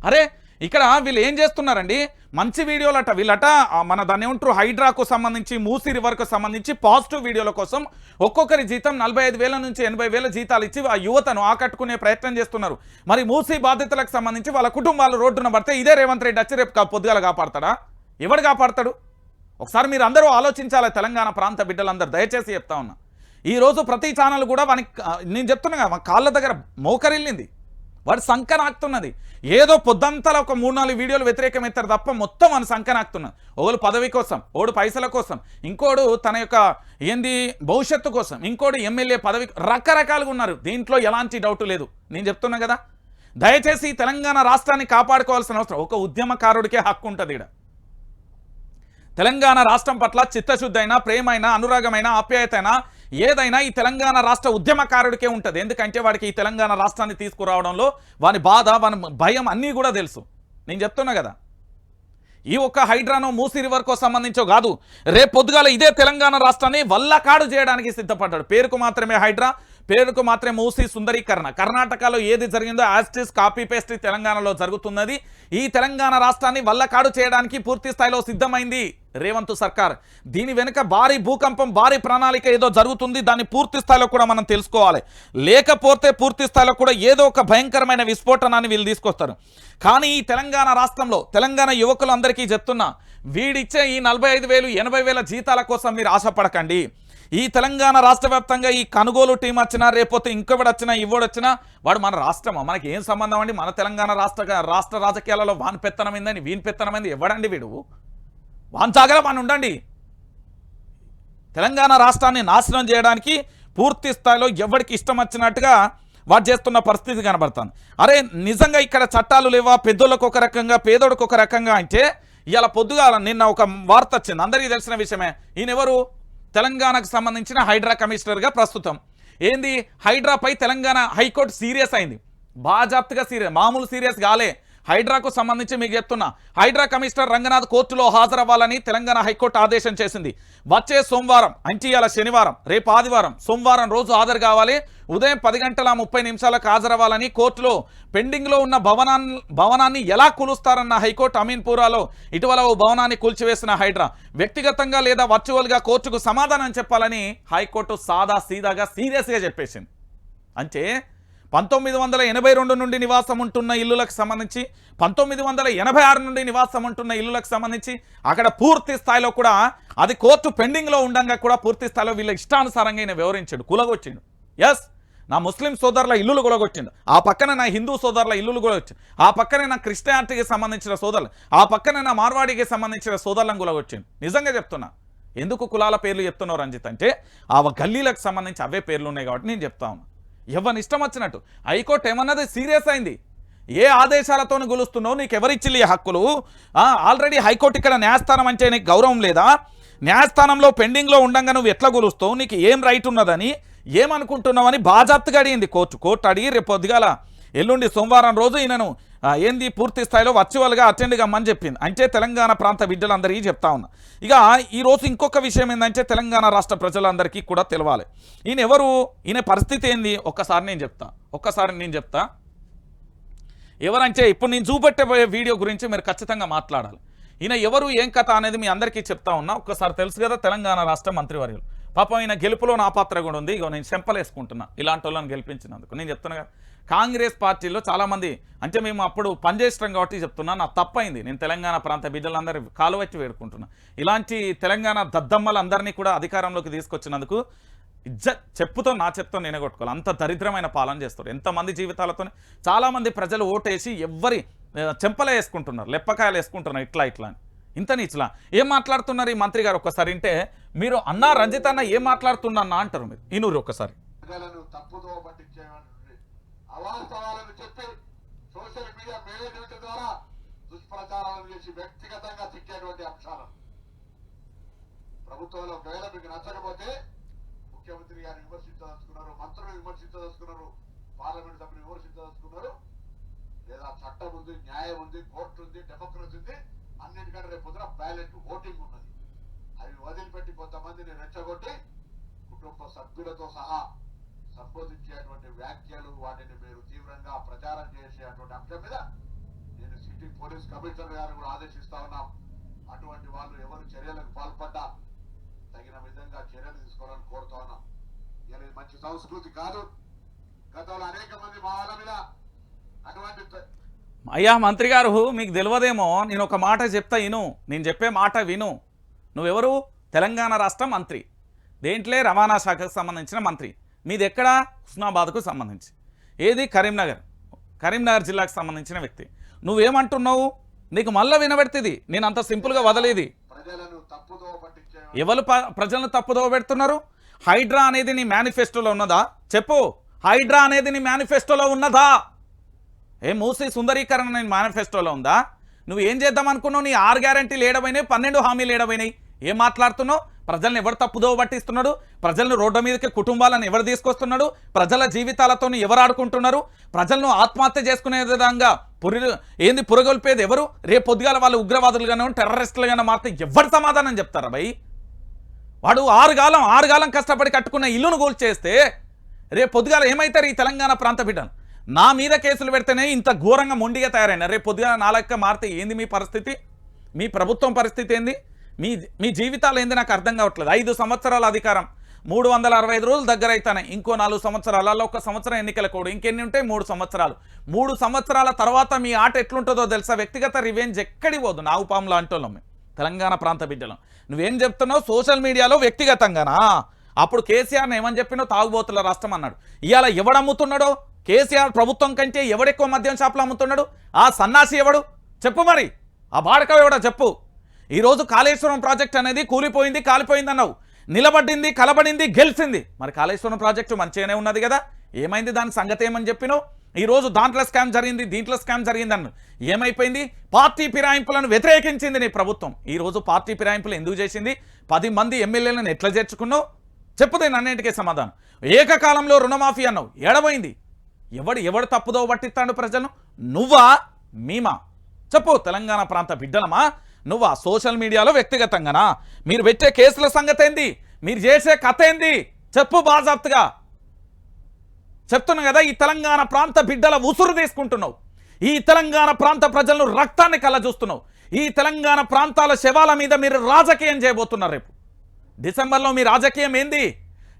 అరే ఇక్కడ వీళ్ళు ఏం చేస్తున్నారండి, మంచి వీడియోలట వీళ్ళట. మన దాన్ని ఏమంటారు, హైడ్రాకు సంబంధించి మూసీ రివర్కు సంబంధించి పాజిటివ్ వీడియోల కోసం ఒక్కొక్కరి జీతం 45,000 నుంచి 80,000 జీతాలు ఇచ్చి ఆ యువతను ఆకట్టుకునే ప్రయత్నం చేస్తున్నారు. మరి మూసీ బాధితులకు సంబంధించి వాళ్ళ కుటుంబాలు రోడ్డున పడితే ఇదే రేవంత్ రెడ్డి వచ్చి రేపు పొద్దుగాల కాపాడతాడా? ఎవడు కాపాడతాడు? ఒకసారి మీరు అందరూ ఆలోచించాలి. తెలంగాణ ప్రాంత బిడ్డలందరూ దయచేసి చెప్తా ఉన్నా. ఈరోజు ప్రతి ఛానల్ కూడా వానికి నేను చెప్తున్నా కదా, మా కాళ్ళ దగ్గర మోకరిల్లింది, వాడు సంకనాకుతున్నది. ఏదో పొద్దంతలో ఒక 3-4 వీడియోలు వ్యతిరేకమవుతారు తప్ప మొత్తం అని సంకనాకుతున్నది. ఒకడు పదవి కోసం, ఓడు పైసల కోసం, ఇంకోడు తన యొక్క ఏంది భవిష్యత్తు కోసం, ఇంకోడు ఎమ్మెల్యే పదవి, రకరకాలుగా ఉన్నారు. దీంట్లో ఎలాంటి డౌట్ లేదు. నేను చెప్తున్నా కదా, దయచేసి తెలంగాణ రాష్ట్రాన్ని కాపాడుకోవాల్సిన అవసరం ఒక ఉద్యమకారుడికే హక్కు ఉంటుంది. ఇక్కడ తెలంగాణ రాష్ట్రం పట్ల చిత్తశుద్ధి అయినా, ప్రేమైనా, అనురాగమైన, ఆప్యాయతైనా ఏదైనా ఈ తెలంగాణ రాష్ట్ర ఉద్యమకారుడికే ఉంటుంది. ఎందుకంటే వాడికి ఈ తెలంగాణ రాష్ట్రాన్ని తీసుకురావడంలో వాని బాధ, వాని భయం అన్నీ కూడా తెలుసు. నేను చెప్తున్నా కదా, ఈ ఒక్క హైడ్రానో మూసీ రివర్కో సంబంధించో కాదు, రేపు పొద్దుగాల ఇదే తెలంగాణ రాష్ట్రాన్ని వల్లకాడు చేయడానికి సిద్ధపడ్డాడు. పేరుకు మాత్రమే హైడ్రా, పేరుకు మాత్రమే మూసీ సుందరీకరణ. కర్ణాటకలో ఏది జరిగిందో యాస్టిస్ కాపీ పేస్ట్ తెలంగాణలో జరుగుతున్నది. ఈ తెలంగాణ రాష్ట్రాన్ని వల్లకాడు చేయడానికి పూర్తి స్థాయిలో సిద్ధమైంది రేవంత్ సర్కార్. దీని వెనుక భారీ భూకంపం, భారీ ప్రణాళిక ఏదో జరుగుతుంది. దాన్ని పూర్తి స్థాయిలో కూడా మనం తెలుసుకోవాలి. లేకపోతే పూర్తి స్థాయిలో కూడా ఏదో ఒక భయంకరమైన విస్ఫోటనాన్ని వీళ్ళు తీసుకొస్తారు. కానీ ఈ తెలంగాణ రాష్ట్రంలో తెలంగాణ యువకులందరికీ చెప్తున్నా, వీడిచ్చే ఈ 45,000 80,000 జీతాల కోసం మీరు ఆశపడకండి. ఈ తెలంగాణ రాష్ట్ర వ్యాప్తంగా ఈ కొనుగోలు టీం వచ్చినా, రేపోతే ఇంకొకటి వచ్చినా, ఇవ్వడొచ్చినా వాడు మన రాష్ట్రమా? మనకి ఏం సంబంధం అండి? మన తెలంగాణ రాష్ట్ర రాజకీయాలలో వాని పెత్తనమైందని వీని పెత్తనమైంది ఎవడండి వీడు? వాన్ జాగర వాని ఉండండి. తెలంగాణ రాష్ట్రాన్ని నాశనం చేయడానికి పూర్తి స్థాయిలో ఎవరికి ఇష్టం వచ్చినట్టుగా వాడు చేస్తున్న పరిస్థితి కనబడుతుంది. అరే నిజంగా ఇక్కడ చట్టాలు లేవా? పెద్దోళ్ళకు ఒక రకంగా, పేదోడికి ఒక రకంగా అంటే ఇవాళ పొద్దుగా నిన్న ఒక వార్త వచ్చింది, అందరికీ తెలిసిన విషయమే. ఈయన ఎవరు? తెలంగాణకు సంబంధించిన హైడ్రా కమిషనర్గా ప్రస్తుతం. ఏంది హైడ్రాపై తెలంగాణ హైకోర్టు సీరియస్ అయింది. బాజాప్తగా సీరియస్, మామూలు సీరియస్ కాలే. హైడ్రాకు సంబంధించి మీకు చెప్తున్నా, హైడ్రా కమిషనర్ రంగనాథ్ కోర్టులో హాజరవ్వాలని తెలంగాణ హైకోర్టు ఆదేశం చేసింది. వచ్చే సోమవారం అంటే ఇవాళ శనివారం, రేపు ఆదివారం, సోమవారం రోజు హాజరు కావాలి. ఉదయం 10:30 హాజరవ్వాలని కోర్టులో పెండింగ్లో ఉన్న భవనాన్ని ఎలా కూలుస్తారన్న హైకోర్టు అమీన్పురాలో ఇటీవల ఓ భవనాన్ని కూల్చివేసిన హైడ్రా వ్యక్తిగతంగా లేదా వర్చువల్గా కోర్టుకు సమాధానం చెప్పాలని హైకోర్టు సాదా సీదాగా సీరియస్గా చెప్పేసింది. అంటే 1982 నుండి నివాసం ఉంటున్న ఇల్లులకు సంబంధించి 1986 నుండి నివాసం ఉంటున్న ఇల్లులకు సంబంధించి అక్కడ పూర్తి స్థాయిలో కూడా అది కోర్టు పెండింగ్లో ఉండగా కూడా పూర్తి స్థాయిలో వీళ్ళ ఇష్టానుసారంగా ఈయన వివరించాడు, కూలగొచ్చిండు. ఎస్, నా ముస్లిం సోదరుల ఇల్లులు కూలగొచ్చిండు, ఆ పక్కన నా హిందూ సోదరుల ఇల్లులు కూలగొచ్చిండు, ఆ పక్కనే నా క్రిస్టియానిటీకి సంబంధించిన సోదరులు, ఆ పక్కనే నా మార్వాడికి సంబంధించిన సోదరులను కూలగొచ్చిండు. నిజంగా చెప్తున్నా. ఎందుకు కులాల పేర్లు చెప్తున్నావు రంజిత్ అంటే ఆ గల్లీలకు సంబంధించి అవే పేర్లు ఉన్నాయి కాబట్టి నేను చెప్తా ఉన్నా. ఎవరిని ఇష్టం వచ్చినట్టు హైకోర్టు ఏమన్నది సీరియస్ అయింది. ఏ ఆదేశాలతో గులుస్తున్నావు, నీకు ఎవరిచ్చిల్లి హక్కులు? ఆల్రెడీ హైకోర్టు ఇక్కడ న్యాయస్థానం అంటే నీకు గౌరవం లేదా? న్యాయస్థానంలో పెండింగ్లో ఉండగా నువ్వు ఎట్లా గులుస్తావు? నీకు ఏం రైట్ ఉన్నదని ఏమనుకుంటున్నావని బాజాప్తుగా అడిగింది కోర్టు అడిగి రేపు పొద్దుగాల ఎల్లుండి సోమవారం రోజు ఈయనను ఏంది పూర్తి స్థాయిలో వర్చువల్గా అటెండ్ కమ్మని చెప్పింది. అంటే తెలంగాణ ప్రాంత బిడ్డలందరికీ చెప్తా ఉన్నా. ఇక ఈరోజు ఇంకొక విషయం ఏంటంటే తెలంగాణ రాష్ట్ర ప్రజలందరికీ కూడా తెలవాలి ఈయన ఎవరు, ఈయన పరిస్థితి ఏంది ఒక్కసారి నేను చెప్తా. ఎవరంటే ఇప్పుడు నేను చూపెట్టబోయే వీడియో గురించి మీరు ఖచ్చితంగా మాట్లాడాలి. ఈయన ఎవరు ఏం కథ అనేది మీ అందరికీ చెప్తా ఉన్నా. ఒక్కసారి తెలుసు కదా, తెలంగాణ రాష్ట్ర మంత్రివర్యులు. పాపం ఈయన గెలుపులో నా పాత్ర కూడా ఉంది. ఇగో నేను చెంపలేసుకుంటున్నా ఇలాంటి వాళ్ళని గెలిపించినందుకు. నేను చెప్తున్నా కదా, కాంగ్రెస్ పార్టీలో చాలామంది అంటే మేము అప్పుడు పనిచేస్తాం కాబట్టి చెప్తున్నా, నా తప్పైంది. నేను తెలంగాణ ప్రాంత బిడ్డలందరూ కాలు వచ్చి వేడుకుంటున్నా. ఇలాంటి తెలంగాణ దద్దమ్మలందరినీ కూడా అధికారంలోకి తీసుకొచ్చినందుకు చెప్పుతో నా చెప్తో నేనే కొట్టుకోవాలి. అంత దరిద్రమైన పాలన చేస్తారు. ఎంతమంది జీవితాలతో చాలామంది ప్రజలు ఓటేసి ఎవ్వరి చెంపలే వేసుకుంటున్నారు, లెప్పకాయలు వేసుకుంటున్నారు, ఇట్లా అని. ఇంత నీచులా ఏం మాట్లాడుతున్నారు ఈ మంత్రి గారు? ఒక్కసారి వింటే మీరు అన్నా రంజిత్ అన్న ఏం మాట్లాడుతున్నా అంటారు మీరు. ఈనూరు ఒక్కసారి. అవాస్తవాలను చెప్పి సోషల్ మీడియా మేనేజ్మెంట్ ద్వారా దుష్ప్రచారాలను చేసి వ్యక్తిగతంగా తిట్టేటువంటి అంశాలను ప్రభుత్వంలో ఒకవేళ మీకు నచ్చకపోతే ముఖ్యమంత్రి గారిని విమర్శించదలుచుకున్నారు, మంత్రులు విమర్శించదలుచుకున్నారు, పార్లమెంట్ సభ్యులు విమర్శించదలుచుకున్నారు, లేదా చట్టం ఉంది, న్యాయం ఉంది, కోర్టు ఉంది, డెమోక్రసీ ఉంది. అన్నిటికంటే రేపు పొద్దున బ్యాలెట్ ఓటింగ్ ఉన్నది. అవి వదిలిపెట్టి కొంతమందిని రెచ్చగొట్టి కుటుంబ సభ్యులతో సహా సంబోధించేటువంటి వ్యాఖ్యలు, వాటిని మీరు తీవ్రంగా ప్రచారం చేసేటువంటి అంశం మీద నేను సిటీ పోలీస్ కమిషనర్ గారిని కూడా ఆదేశిస్తా ఉన్నాం. అటువంటి వాళ్ళు ఎవరు చర్యలకు పాల్పడ్డా తగిన విధంగా చర్యలు తీసుకోవాలని కోరుతా ఉన్నాం. ఇలా మంచి సంస్కృతి కాదు. గతంలో అనేక మంది మా వాళ్ళ మీద అటువంటి అయ్యా మంత్రి గారు మీకు తెలియదేమో, నేను ఒక మాట చెప్తా విను, నేను చెప్పే మాట విను. నువ్వెవరు? తెలంగాణ రాష్ట్ర మంత్రి, దేంట్లే రవాణా శాఖకు సంబంధించిన మంత్రి. మీది ఎక్కడ? హుస్నాబాద్కు సంబంధించి. ఏది? కరీంనగర్ జిల్లాకు సంబంధించిన వ్యక్తి. నువ్వేమంటున్నావు? నీకు మళ్ళీ వినబెడుతుంది. నేను అంత సింపుల్గా వదలేది. ఎవరు ప్రజలను తప్పుదోవ పెడుతున్నారు? హైడ్రా అనేది నీ మేనిఫెస్టోలో ఉన్నదా? చెప్పు. హైడ్రా అనేది నీ మేనిఫెస్టోలో ఉన్నదా? మూసీ సుందరీకరణ నీ మేనిఫెస్టోలో ఉందా? నువ్వు ఏం చేద్దాం అనుకున్నావు? నీ 6 గ్యారెంటీలు ఏడవైనాయి, 12 హామీలు ఏడవైనాయి. ఏం మాట్లాడుతున్నావు? ప్రజల్ని ఎవరు తప్పుదోవ పట్టిస్తున్నాడు? ప్రజలను రోడ్డు మీదకి కుటుంబాలను ఎవరు తీసుకొస్తున్నాడు? ప్రజల జీవితాలతో ఎవరు ఆడుకుంటున్నారు? ప్రజలను ఆత్మహత్య చేసుకునే విధంగా పురగొల్పేది ఎవరు? రేపు పొద్దుగాల వాళ్ళు ఉగ్రవాదులుగానో టెర్రరిస్టులుగానో మారితే ఎవరు సమాధానం చెప్తారా భయ్? వాడు 6 కాలం కష్టపడి కట్టుకున్న ఇల్లును కూల్చేస్తే రేపు పొద్దుగాల ఏమవుతారు ఈ తెలంగాణ ప్రాంత బిడ్డలు? నా మీద కేసులు పెడితేనే ఇంత ఘోరంగా మొండిగా తయారైనా రేపు పొద్దుగాల నాలక్క మారితే ఏంది మీ పరిస్థితి? మీ ప్రభుత్వం పరిస్థితి ఏంది? మీ జీవితాలు ఏంది? నాకు అర్థం కావట్లేదు. 5 సంవత్సరాల అధికారం, 365 రోజులు దగ్గర అయితేనే ఇంకో 4 సంవత్సరాలలో 1 సంవత్సరం ఎన్నికల కోడ్, ఇంకెన్ని ఉంటాయి? 3 సంవత్సరాలు. 3 సంవత్సరాల తర్వాత మీ ఆట ఎట్లుంటుందో తెలుసా? వ్యక్తిగత రివెంజ్ ఎక్కడి పోదు. నావు పాములు అంటోళ్ళం తెలంగాణ ప్రాంత బిడ్డలం. నువ్వేం చెప్తున్నావు? సోషల్ మీడియాలో వ్యక్తిగతంగానా? అప్పుడు కేసీఆర్ని ఏమని చెప్పినో తాగుబోతుల రాష్ట్రం అన్నాడు. ఇవాళ ఎవడమ్ముతున్నాడో? కేసీఆర్ ప్రభుత్వం కంటే ఎవడెక్కువ మద్యం షాపులు అమ్ముతున్నాడు? ఆ సన్నాసి ఎవడు చెప్పు? మరి ఆ బాడక ఎవడో చెప్పు. ఈరోజు కాళేశ్వరం ప్రాజెక్ట్ అనేది కూలిపోయింది, కాలిపోయింది అన్నావు. నిలబడింది, కలబడింది, గెలిచింది. మరి కాళేశ్వరం ప్రాజెక్టు మంచిగానే ఉన్నది కదా, ఏమైంది? దాని సంగతి ఏమని చెప్పినావు? ఈరోజు దాంట్లో స్కామ్ జరిగింది, దీంట్లో స్కామ్ జరిగింది అన్న ఏమైపోయింది? పార్టీ ఫిరాయింపులను వ్యతిరేకించింది నీ ప్రభుత్వం. ఈరోజు పార్టీ ఫిరాయింపులు ఎందుకు చేసింది? 10 మంది ఎమ్మెల్యేలను ఎట్లా చేర్చుకున్నావు? చెప్పుదే నన్నింటికే సమాధానం. ఏకకాలంలో రుణమాఫీ అన్నావు, ఏడబోయింది? ఎవడు తప్పుదో పట్టిస్తాడు ప్రజలను? నువ్వా మేమా? చెప్పు. తెలంగాణ ప్రాంత బిడ్డలమా? నువ్వా? సోషల్ మీడియాలో వ్యక్తిగతంగానా? మీరు పెట్టే కేసుల సంగతి ఏంది? మీరు చేసే కథ ఏంది? చెప్పు బాజాప్తుగా. చెప్తున్నా కదా, ఈ తెలంగాణ ప్రాంత బిడ్డల ఉసురు తీసుకుంటున్నావు. ఈ తెలంగాణ ప్రాంత ప్రజలను రక్తాన్ని కళ్ళజూస్తున్నావు. ఈ తెలంగాణ ప్రాంతాల శవాల మీద మీరు రాజకీయం చేయబోతున్నారు. రేపు డిసెంబర్లో మీ రాజకీయం ఏంది?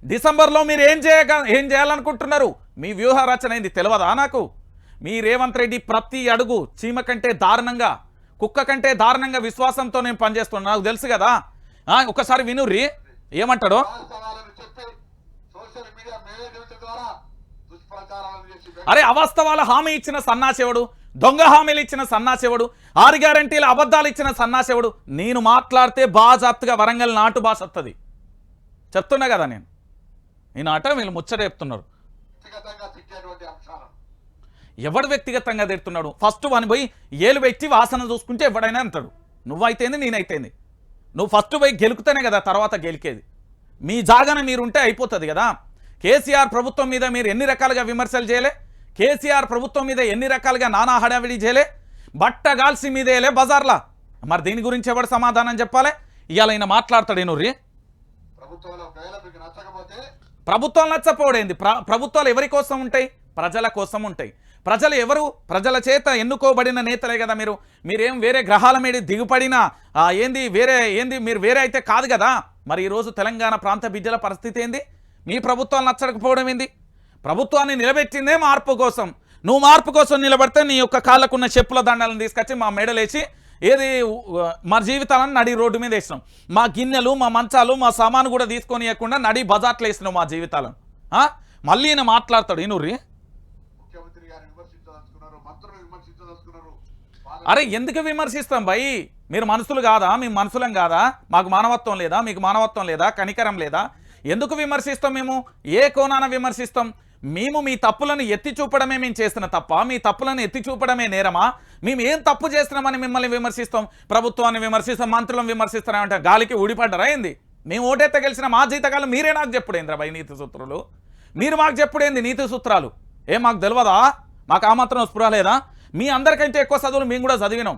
డిసెంబర్లో మీరు ఏం చేయాలనుకుంటున్నారు? మీ వ్యూహ రచన ఏంది తెలియదా నాకు? మీ రేవంత్ రెడ్డి ప్రతి అడుగు చీమ కంటే దారుణంగా, కుక్క కంటే దారుణంగా విశ్వాసంతో నేను పనిచేస్తున్నాను, నాకు తెలుసు కదా. ఒకసారి వినుర్రి ఏమంటాడో. అరే అవాస్తవాల హామీ ఇచ్చిన సన్నాసేవుడు, దొంగ హామీలు ఇచ్చిన సన్నాసేవుడు, 6 గ్యారంటీల అబద్ధాలు ఇచ్చిన సన్నాసేవుడు. నేను మాట్లాడితే బాజాప్తుగా వరంగల్ నాటు భాష వస్తుంది, చెప్తున్నా కదా నేను. ఈ నాట వీళ్ళు ముచ్చట చెప్తున్నారు. ఎవడు వ్యక్తిగతంగా తిడుతున్నాడు? ఫస్ట్ వాని పోయి ఏలు పెట్టి వాసన చూసుకుంటే ఎవడైనా అంటాడు. నువ్వైతేంది నేనైతేంది, నువ్వు ఫస్ట్ పోయి గెలుకుతేనే కదా తర్వాత గెలికేది. మీ జాగన మీరుంటే అయిపోతుంది కదా. కేసీఆర్ ప్రభుత్వం మీద మీరు ఎన్ని రకాలుగా విమర్శలు చేయలే, కేసీఆర్ ప్రభుత్వం మీద ఎన్ని రకాలుగా నానా హడావిడి చేయలే, బట్టగాల్సి మీదేలే బజార్లా. మరి దీని గురించి ఎవడు సమాధానం చెప్పాలి? ఇవాళ ఈయన మాట్లాడతాడు ఏనుర్రి. ప్రభుత్వాలు నచ్చపోవడేంది? ప్రభుత్వాలు ఎవరి కోసం ఉంటాయి? ప్రజల కోసం ఉంటాయి. ప్రజలు ఎవరు? ప్రజల చేత ఎన్నుకోబడిన నేతలే కదా. మీరేం వేరే గ్రహాల మీద దిగుపడిన మీరు వేరే అయితే కాదు కదా. మరి ఈరోజు తెలంగాణ ప్రాంత బిడ్డల పరిస్థితి ఏంది? మీ ప్రభుత్వాలు నచ్చకపోవడం ఏంది? ప్రభుత్వాన్ని నిలబెట్టిందే మార్పు కోసం. నువ్వు మార్పు కోసం నిలబడితే నీ యొక్క కాళ్ళకున్న చెప్పుల దండాలను తీసుకొచ్చి మా మెడలేసి మా జీవితాలను నడి రోడ్డు మీద వేసినాం. మా గిన్నెలు, మా మంచాలు, మా సామాను కూడా తీసుకొని ఇవ్వకుండా నడి బజార్లు వేసినాం మా జీవితాలను. మళ్ళీ ఈయన మాట్లాడతాడు ఈనూరి. అరే ఎందుకు విమర్శిస్తాం భయ్? మీరు మనుషులు కాదా? మేము మనుషులం కాదా? మాకు మానవత్వం లేదా? మీకు మానవత్వం లేదా? కనికరం లేదా? ఎందుకు విమర్శిస్తాం? మేము ఏ కోణాన విమర్శిస్తాం? మేము మీ తప్పులను ఎత్తి చూపడమే మేము చేస్తున్న తప్ప, మీ తప్పులను ఎత్తి చూపడమే నేరమా? మేము ఏం తప్పు చేస్తున్నామని మిమ్మల్ని విమర్శిస్తాం? ప్రభుత్వాన్ని విమర్శిస్తాం, మంత్రులను విమర్శిస్తామంటే గాలికి ఊడిపడ్డరా ఏంది? మేము ఓటెత్త గెలిచిన మా జీతకాలు మీరే నాకు చెప్పుడేంద్రా భయ్ నీతి సూత్రాలు? మీరు మాకు చెప్పుడేంది నీతి సూత్రాలు? మాకు తెలియదా? మాకు ఆ మాత్రం స్పృహ లేదా? మీ అందరికంటే ఎక్కువ చదువులు మేము కూడా చదివినాం.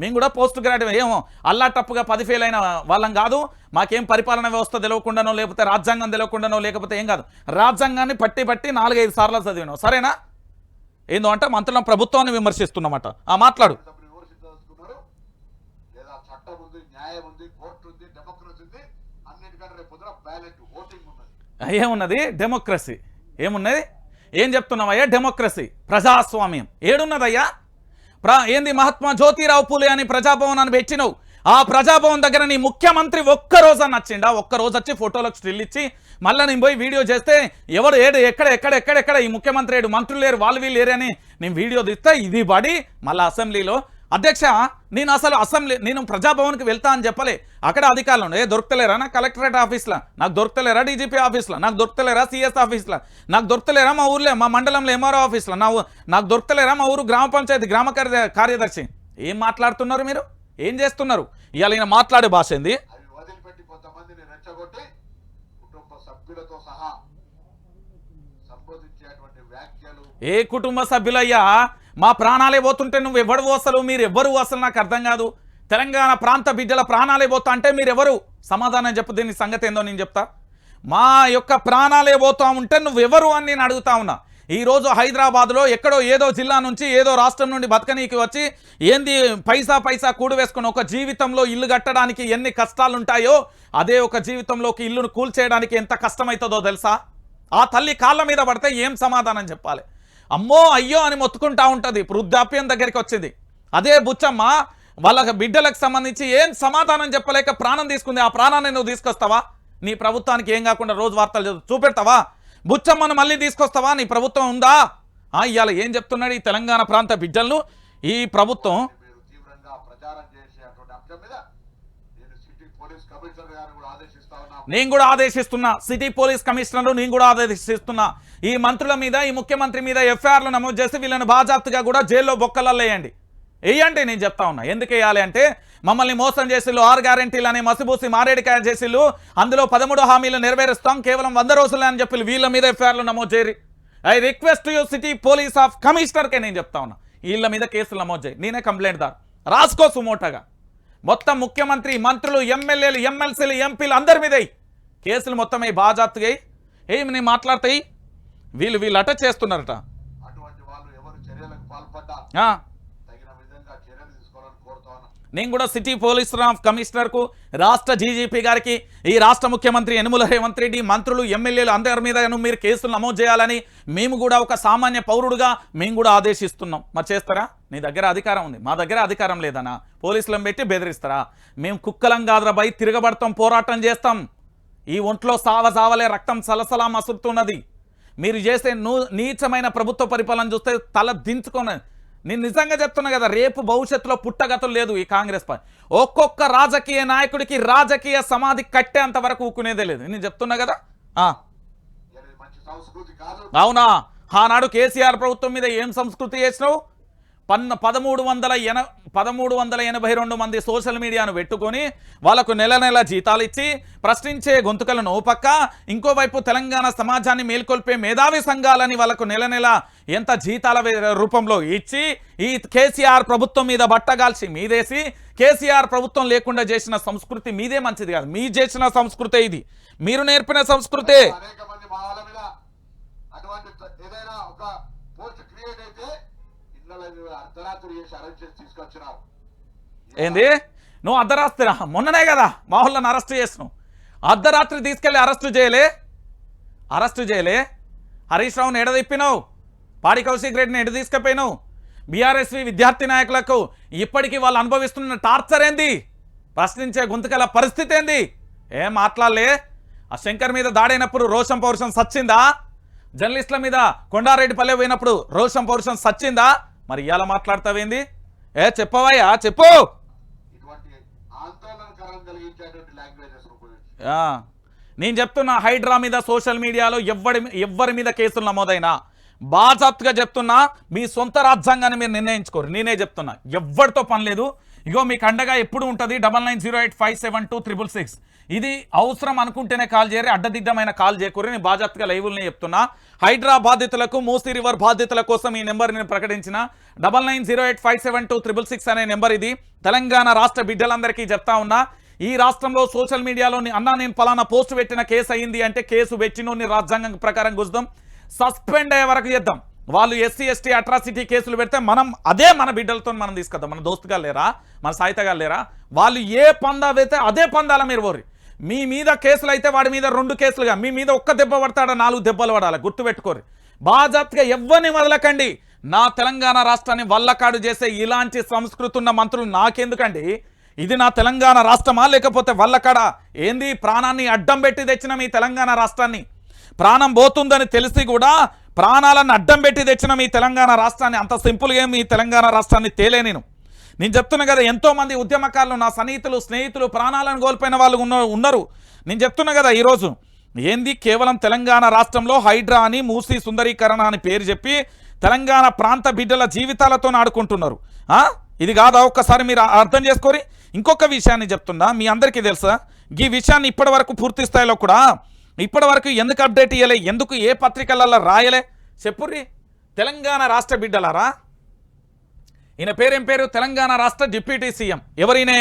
మేము కూడా పోస్ట్ గ్రాడ్యుయేట్. ఏమో అల్లా టప్పుగా 10 ఫెయిల్ అయిన వాళ్ళం కాదు. మాకేం పరిపాలన వ్యవస్థ తెలియకుండానో, లేకపోతే రాజ్యాంగం తెలియకుండానో, లేకపోతే ఏం కాదు. రాజ్యాంగాన్ని పట్టి 4-5 సార్లు చదివినాం. సరేనా? ఏందో అంటే మంత్రుల ప్రభుత్వాన్ని విమర్శిస్తున్నమాట. మాట్లాడు. ఏమున్నది డెమోక్రసీ? ఏమున్నది? ఏం చెప్తున్నావయ్యా? డెమోక్రసీ, ప్రజాస్వామ్యం ఏడున్నదయ్యా? ఏంది మహాత్మా జ్యోతిరావు పూలే అని ప్రజాభవనాన్ని పెట్టినవు. ఆ ప్రజాభవన్ దగ్గర నీ ముఖ్యమంత్రి ఒక్కరోజు నచ్చిండా? ఒక్కరోజు వచ్చి ఫోటోలకు స్టిల్ ఇచ్చి మళ్ళీ నేను పోయి వీడియో చేస్తే ఎవడు ఎక్కడ ఈ ముఖ్యమంత్రి ఏడు, మంత్రులు లేరు, వాళ్ళు వీళ్ళు లేరు అని నేను వీడియో తీస్తే ఇది పడి మళ్ళీ అసెంబ్లీలో అధ్యక్ష నేను నేను ప్రజాభవన్కి వెళ్తా అని చెప్పలే. అక్కడ అధికారులు దొరుకుతలేరా? నాకు కలెక్టరేట్ ఆఫీస్లో నాకు దొరుకుతలేరా? డీజీపీ ఆఫీస్లో నాకు దొరుకుతలేరా? సిఎస్ ఆఫీస్లో నాకు దొరుకుతలేరా? మా ఊర్లో మా మండలంలో ఎంఆర్ఓ ఆఫీస్లో నాకు దొరుకుతలేరా? మా ఊరు గ్రామ పంచాయతీ గ్రామ కార్యదర్శి. ఏం మాట్లాడుతున్నారు మీరు? ఏం చేస్తున్నారు? ఇవాళ ఈయన మాట్లాడే భాష ఏంది? ఏ కుటుంబ సభ్యులయ్యా? మా ప్రాణాలే పోతుంటే నువ్వు ఎవరు అసలు? మీరు ఎవ్వరు అసలు? నాకు అర్థం కాదు. తెలంగాణ ప్రాంత బిడ్డల ప్రాణాలే పోతా అంటే మీరు ఎవరు? సమాధానం చెప్పు. దీని సంగతి ఏందో నేను చెప్తా. మా యొక్క ప్రాణాలే పోతా ఉంటే నువ్వెవరు అని నేను అడుగుతా ఉన్నా. ఈరోజు హైదరాబాద్లో ఎక్కడో ఏదో జిల్లా నుంచి ఏదో రాష్ట్రం నుండి బతకనీకి వచ్చి ఏంది పైసా కూడు వేసుకుని ఒక జీవితంలో ఇల్లు కట్టడానికి ఎన్ని కష్టాలుంటాయో అదే ఒక జీవితంలోకి ఇల్లును కూల్చేయడానికి ఎంత కష్టమవుతుందో తెలుసా? ఆ తల్లి కాళ్ళ మీద పడితే ఏం సమాధానం చెప్పాలి? అమ్మో అయ్యో అని మొత్తుకుంటా ఉంటుంది. వృద్ధాప్యం దగ్గరికి వచ్చింది. అదే బుచ్చమ్మ వాళ్ళ బిడ్డలకు సంబంధించి ఏం సమాధానం చెప్పలేక ప్రాణం తీసుకుంది. ఆ ప్రాణాన్ని నువ్వు తీసుకొస్తావా? నీ ప్రభుత్వానికి ఏం కాకుండా రోజు వార్తలు చూపెడతావా? బుచ్చమ్మను మళ్ళీ తీసుకొస్తావా? నీ ప్రభుత్వం ఉందా? ఇవాళ ఏం చెప్తున్నాడు ఈ తెలంగాణ ప్రాంత బిడ్డలను ఈ ప్రభుత్వం? నేను కూడా ఆదేశిస్తున్నా. సిటీ పోలీస్ కమిషనర్ నేను కూడా ఆదేశిస్తున్నా. ఈ మంత్రుల మీద, ఈ ముఖ్యమంత్రి మీద ఎఫ్ఐఆర్లు నమోదు చేసి వీళ్ళని బాజాప్తుగా కూడా జైల్లో బొక్కలలో వేయండి. నేను చెప్తా ఉన్నా. ఎందుకు వేయాలి అంటే మమ్మల్ని మోసం చేసిళ్ళు, 6 గ్యారెంటీలు అని మసిబూసి మారేడికాయ చేసిళ్ళు, అందులో 13 హామీలు నెరవేరుస్తాం కేవలం 100 రోజులే అని చెప్పి వీళ్ళ మీద ఎఫ్ఐఆర్లు నమోదు చేయరు. I request you city police of కమిషనర్కే నేను చెప్తా ఉన్నా, వీళ్ళ మీద కేసులు నమోదు చేయి. నేనే కంప్లైంట్ దారు రాసుకో సుమోటగా. మొత్తం ముఖ్యమంత్రి, మంత్రులు, ఎమ్మెల్యేలు, ఎమ్మెల్సీలు, ఎంపీలు అందరి మీద కేసులు మొత్తం బాజాప్తుగా ఏమి నేను మాట్లాడతాయి. వీళ్ళు అటాచ్ చేస్తున్నారట. తీసుకోవాలని కోరుతా ఉన్నాం. నేను కూడా సిటీ పోలీస్ కమిషనర్కు, రాష్ట్ర డీజీపీ గారికి, ఈ రాష్ట్ర ముఖ్యమంత్రి యనుమల రేవంత్ రెడ్డి, మంత్రులు, ఎమ్మెల్యేలు అందరి మీద మీరు కేసులు నమోదు చేయాలని మేము కూడా ఒక సామాన్య పౌరుడుగా మేము కూడా ఆదేశిస్తున్నాం. మరి చేస్తారా? నీ దగ్గర అధికారం ఉంది, మా దగ్గర అధికారం లేదనా? పోలీసులను పెట్టి బెదిరిస్తారా? మేము కుక్కలం కాదురాబై, తిరగబడతాం, పోరాటం చేస్తాం. ఈ ఒంట్లో సావలే రక్తం సలసలా మసురుతున్నది. మీరు చేసే నీచమైన ప్రభుత్వ పరిపాలన చూస్తే తల దించుకొని, నేను నిజంగా చెప్తున్నా కదా, రేపు భవిష్యత్తులో పుట్టగతులు లేదు ఈ కాంగ్రెస్ పార్టీ. ఒక్కొక్క రాజకీయ నాయకుడికి రాజకీయ సమాధి కట్టేంత వరకు ఊకునేదే లేదు. నేను చెప్తున్నా కదా. అవునా? ఆనాడు కేసీఆర్ ప్రభుత్వం మీద ఏం సంస్కృతి చేసినావు? 1382 మంది సోషల్ మీడియాను పెట్టుకొని వాళ్ళకు నెల జీతాలు ఇచ్చి ప్రశ్నించే గొంతుకలను ఓ పక్క, ఇంకోవైపు తెలంగాణ సమాజాన్ని మేల్కొల్పే మేధావి సంఘాలని వాళ్ళకు నెల ఎంత జీతాల రూపంలో ఇచ్చి ఈ కేసీఆర్ ప్రభుత్వం మీద బట్టగాల్చి మీదేసి కేసీఆర్ ప్రభుత్వం లేకుండా చేసిన సంస్కృతి మీదే మంచిది కాదు. మీ చేసిన సంస్కృతే ఇది, మీరు నేర్పిన సంస్కృతే. ఏంది నువ్వు అర్ధరాత్రి? మొన్ననే కదా మా వాళ్ళని అరెస్ట్ చేసినావు. అర్ధరాత్రి తీసుకెళ్ళి అరెస్టు చేయలే. హరీష్ రావుని ఎడ తిప్పినావు, పాడి కౌశిక్ రెడ్డిని ఎడ తీసుకుపోయినావు, బీఆర్ఎస్వి విద్యార్థి నాయకులకు ఇప్పటికీ వాళ్ళు అనుభవిస్తున్న టార్చర్ ఏంది, ప్రశ్నించే గొంతుకల పరిస్థితి ఏంది? ఏం మాట్లాడలే. ఆ శంకర్ మీద దాడైనప్పుడు రోషం పౌరుషం సచ్చిందా? జర్నలిస్టుల మీద కొండారెడ్డిపల్లె పోయినప్పుడు రోషం పౌరుషం సచ్చిందా? మరి ఇవాళ మాట్లాడతావేంది? చెప్పవయ్యా, చెప్పు. నేను చెప్తున్నా, హైడ్రా మీద సోషల్ మీడియాలో ఎవ్వరి మీద కేసులు నమోదైనా బాజాప్తుగా చెప్తున్నా, మీ సొంత రాజ్యాంగాన్ని మీరు నిర్ణయించుకోరు. నేనే చెప్తున్నా, ఎవ్వరితో పని లేదు. ఇగో మీకు అండగా ఎప్పుడు ఉంటుంది 9908572666. ఇది అవసరం అనుకుంటేనే కాల్ చేయరు, అడ్డదిడ్డమైన కాల్ చేయకూరి. నేను బాజాప్తుగా లైవ్ని చెప్తున్నా. హైడ్రా బాధితులకు, మూసీ రివర్ బాధితుల కోసం ఈ నెంబర్ నేను ప్రకటించిన 9908572666 అనే నెంబర్. ఇది తెలంగాణ రాష్ట్ర బిడ్డలందరికీ చెప్తా ఉన్నా. ఈ రాష్ట్రంలో సోషల్ మీడియాలో అన్నా నేను పలానా పోస్ట్ పెట్టిన కేసు అయ్యింది అంటే కేసు పెట్టినోని రాజ్యాంగం ప్రకారం గుద్దాం, సస్పెండ్ అయ్యే వరకు చేద్దాం. వాళ్ళు ఎస్సీ ఎస్టీ అట్రాసిటీ కేసులు పెడితే మనం అదే మన బిడ్డలతో మనం తీసుకొద్దాం. మన దోస్తుగా లేరా, మన సాయితగా లేరా? వాళ్ళు ఏ పందా వేస్తే అదే పందాల మీరు ఓర్రి. మీ మీద కేసులు అయితే వాడి మీద 2 కేసులుగా, మీ మీద ఒక్క దెబ్బ పడతాడా 4 దెబ్బలు పడాలి, గుర్తుపెట్టుకోరు. బాజాప్తుగా ఎవ్వరిని వదలకండి. నా తెలంగాణ రాష్ట్రాన్ని వల్లకాడు చేసే ఇలాంటి సంస్కృతి ఉన్న మంత్రులు నాకెందుకండి? ఇది నా తెలంగాణ రాష్ట్రమా లేకపోతే వల్లకాడ? ఏంది ప్రాణాన్ని అడ్డం పెట్టి తెచ్చిన మీ తెలంగాణ రాష్ట్రాన్ని, ప్రాణం పోతుందని తెలిసి కూడా ప్రాణాలను అడ్డం పెట్టి తెచ్చిన మీ తెలంగాణ రాష్ట్రాన్ని అంత సింపుల్గా మీ తెలంగాణ రాష్ట్రాన్ని తేలే. నేను చెప్తున్నా కదా, ఎంతోమంది ఉద్యమకారులు, నా సన్నిహితులు, స్నేహితులు ప్రాణాలను కోల్పోయిన వాళ్ళు ఉన్నారు. నేను చెప్తున్నా కదా ఈరోజు ఏంది, కేవలం తెలంగాణ రాష్ట్రంలో హైడ్రా అని, మూసీ సుందరీకరణ అని పేరు చెప్పి తెలంగాణ ప్రాంత బిడ్డల జీవితాలతో ఆడుకుంటున్నారు. ఇది కాదా? ఒక్కసారి మీరు అర్థం చేసుకోరి. ఇంకొక విషయాన్ని చెప్తున్నా, మీ అందరికీ తెలుసా ఈ విషయాన్ని ఇప్పటి వరకు పూర్తి స్థాయిలో కూడా ఇప్పటి వరకు ఎందుకు అప్డేట్ ఇవ్వలే, ఎందుకు ఏ పత్రికలలో రాయలే చెప్పుర్రి. తెలంగాణ రాష్ట్ర బిడ్డలారా, ఈయన పేరేం పేరు? తెలంగాణ రాష్ట్ర డిప్యూటీ సీఎం. ఎవరైనా?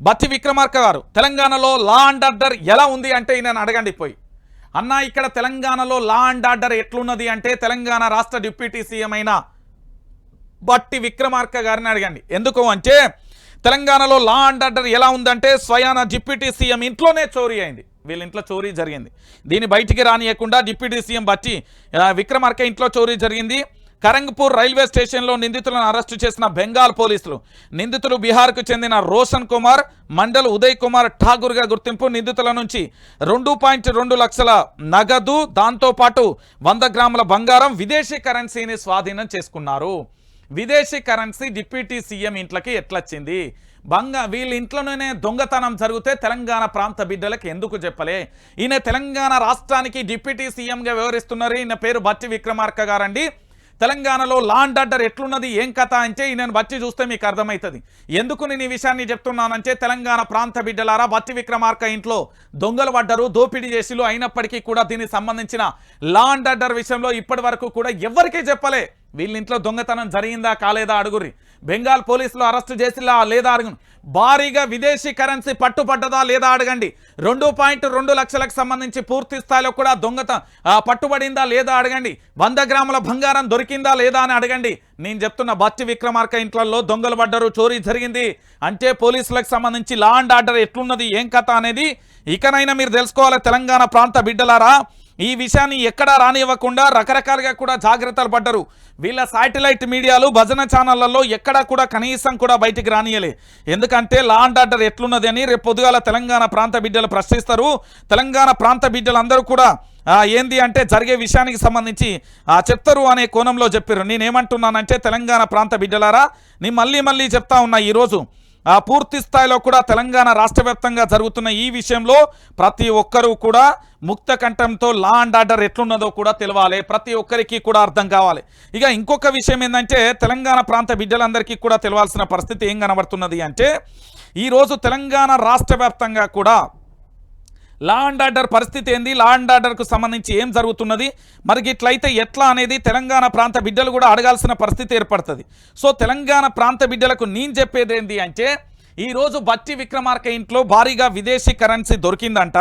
బత్తి విక్రమార్క గారు. తెలంగాణలో లా అండ్ ఆర్డర్ ఎలా ఉంది అంటే ఈయనను అడగండి పోయి. అన్న ఇక్కడ తెలంగాణలో లా అండ్ ఆర్డర్ ఎట్లున్నది అంటే తెలంగాణ రాష్ట్ర డిప్యూటీ సీఎం అయిన బట్టి విక్రమార్క గారిని అడగండి. ఎందుకు అంటే తెలంగాణలో లా అండ్ ఆర్డర్ ఎలా ఉందంటే స్వయాన డిప్యూటీ సీఎం ఇంట్లోనే చోరీ అయింది. వీళ్ళ ఇంట్లో చోరీ జరిగింది. దీన్ని బయటికి రానియకుండా డిప్యూటీ సీఎం బట్టి విక్రమార్క ఇంట్లో చోరీ జరిగింది. కరంగ్పూర్ రైల్వే స్టేషన్లో నిందితులను అరెస్టు చేసిన బెంగాల్ పోలీసులు. నిందితులు బీహార్కు చెందిన రోషన్ కుమార్, మండల్ ఉదయ్ కుమార్ ఠాగూర్గా గుర్తింపు. నిందితుల నుంచి 2.2 లక్షల నగదు, దాంతోపాటు 100 గ్రాముల బంగారం, విదేశీ కరెన్సీని స్వాధీనం చేసుకున్నారు. విదేశీ కరెన్సీ డిప్యూటీ సీఎం ఇంట్లోకి ఎట్లొచ్చింది? వీళ్ళ ఇంట్లోనే దొంగతనం జరిగితే తెలంగాణ ప్రాంత బిడ్డలకు ఎందుకు చెప్పలే? ఈయన తెలంగాణ రాష్ట్రానికి డిప్యూటీ సీఎంగా వ్యవహరిస్తున్నారు. ఈయన పేరు బట్టి విక్రమార్క గారండి. తెలంగాణలో లా అండ్ ఆర్డర్ ఎట్లున్నది, ఏం కథ అంటే ఈయనను బట్టి చూస్తే మీకు అర్థమవుతుంది. ఎందుకు నేను ఈ విషయాన్ని చెప్తున్నానంటే తెలంగాణ ప్రాంత బిడ్డలారా, బట్టి విక్రమార్క ఇంట్లో దొంగలు పడ్డారు, దోపిడీ చేసిలు. అయినప్పటికీ కూడా దీనికి సంబంధించిన లా అండ్ ఆర్డర్ విషయంలో ఇప్పటి వరకు కూడా ఎవరికీ చెప్పలే. వీళ్ళ ఇంట్లో దొంగతనం జరిగిందా కాలేదా అడుగురి. బెంగాల్ పోలీసులు అరెస్టు చేసిలా లేదా అడగండి. భారీగా విదేశీ కరెన్సీ పట్టుబడ్డదా లేదా అడగండి. 2.2 లక్షలకు సంబంధించి పూర్తి స్థాయిలో కూడా పట్టుబడిందా లేదా అడగండి. 100 గ్రాముల బంగారం దొరికిందా లేదా అని అడగండి. నేను చెప్తున్న బట్టి విక్రమార్క ఇంట్లలో దొంగలు పడ్డారు, చోరీ జరిగింది అంటే పోలీసులకు సంబంధించి లా అండ్ ఆర్డర్ ఎట్లున్నది, ఏం కథ అనేది ఇకనైనా మీరు తెలుసుకోవాలి. తెలంగాణ ప్రాంత బిడ్డలారా, ఈ విషయాన్ని ఎక్కడా రానివ్వకుండా రకరకాలుగా కూడా జాగ్రత్తలు పడ్డరు. వీళ్ళ శాటిలైట్ మీడియాలు భజన ఛానళ్లలో ఎక్కడా కూడా కనీసం కూడా బయటికి రానియలే. ఎందుకంటే లా అండ్ ఆర్డర్ ఎట్లున్నది అని రేపు పొద్దుగాల తెలంగాణ ప్రాంత బిడ్డలు ప్రశ్నిస్తారు. తెలంగాణ ప్రాంత బిడ్డలందరూ కూడా ఏంది అంటే జరిగే విషయానికి సంబంధించి చెప్తారు అనే కోణంలో చెప్పారు. నేనేమంటున్నానంటే తెలంగాణ ప్రాంత బిడ్డలారా, నేను మళ్ళీ చెప్తా ఉన్నా, ఈరోజు పూర్తి స్థాయిలో కూడా తెలంగాణ రాష్ట్ర వ్యాప్తంగా జరుగుతున్న ఈ విషయంలో ప్రతి ఒక్కరూ కూడా ముక్త కంఠంతో లా అండ్ ఆర్డర్ ఎట్లున్నదో కూడా తెలవాలి, ప్రతి ఒక్కరికి కూడా అర్థం కావాలి. ఇక ఇంకొక విషయం ఏంటంటే తెలంగాణ ప్రాంత బిడ్డలందరికీ కూడా తెలవాల్సిన పరిస్థితి ఏం కనబడుతున్నది అంటే ఈరోజు తెలంగాణ రాష్ట్ర వ్యాప్తంగా కూడా లా అండ్ ఆర్డర్ పరిస్థితి ఏంది, లా అండ్ ఆర్డర్కు సంబంధించి ఏం జరుగుతున్నది, మరి ఇట్లయితే ఎట్లా అనేది తెలంగాణ ప్రాంత బిడ్డలు కూడా అడగాల్సిన పరిస్థితి ఏర్పడుతుంది. సో తెలంగాణ ప్రాంత బిడ్డలకు నేను చెప్పేది ఏంటి అంటే ఈరోజు బట్టి విక్రమార్క ఇంట్లో భారీగా విదేశీ కరెన్సీ దొరికిందంట.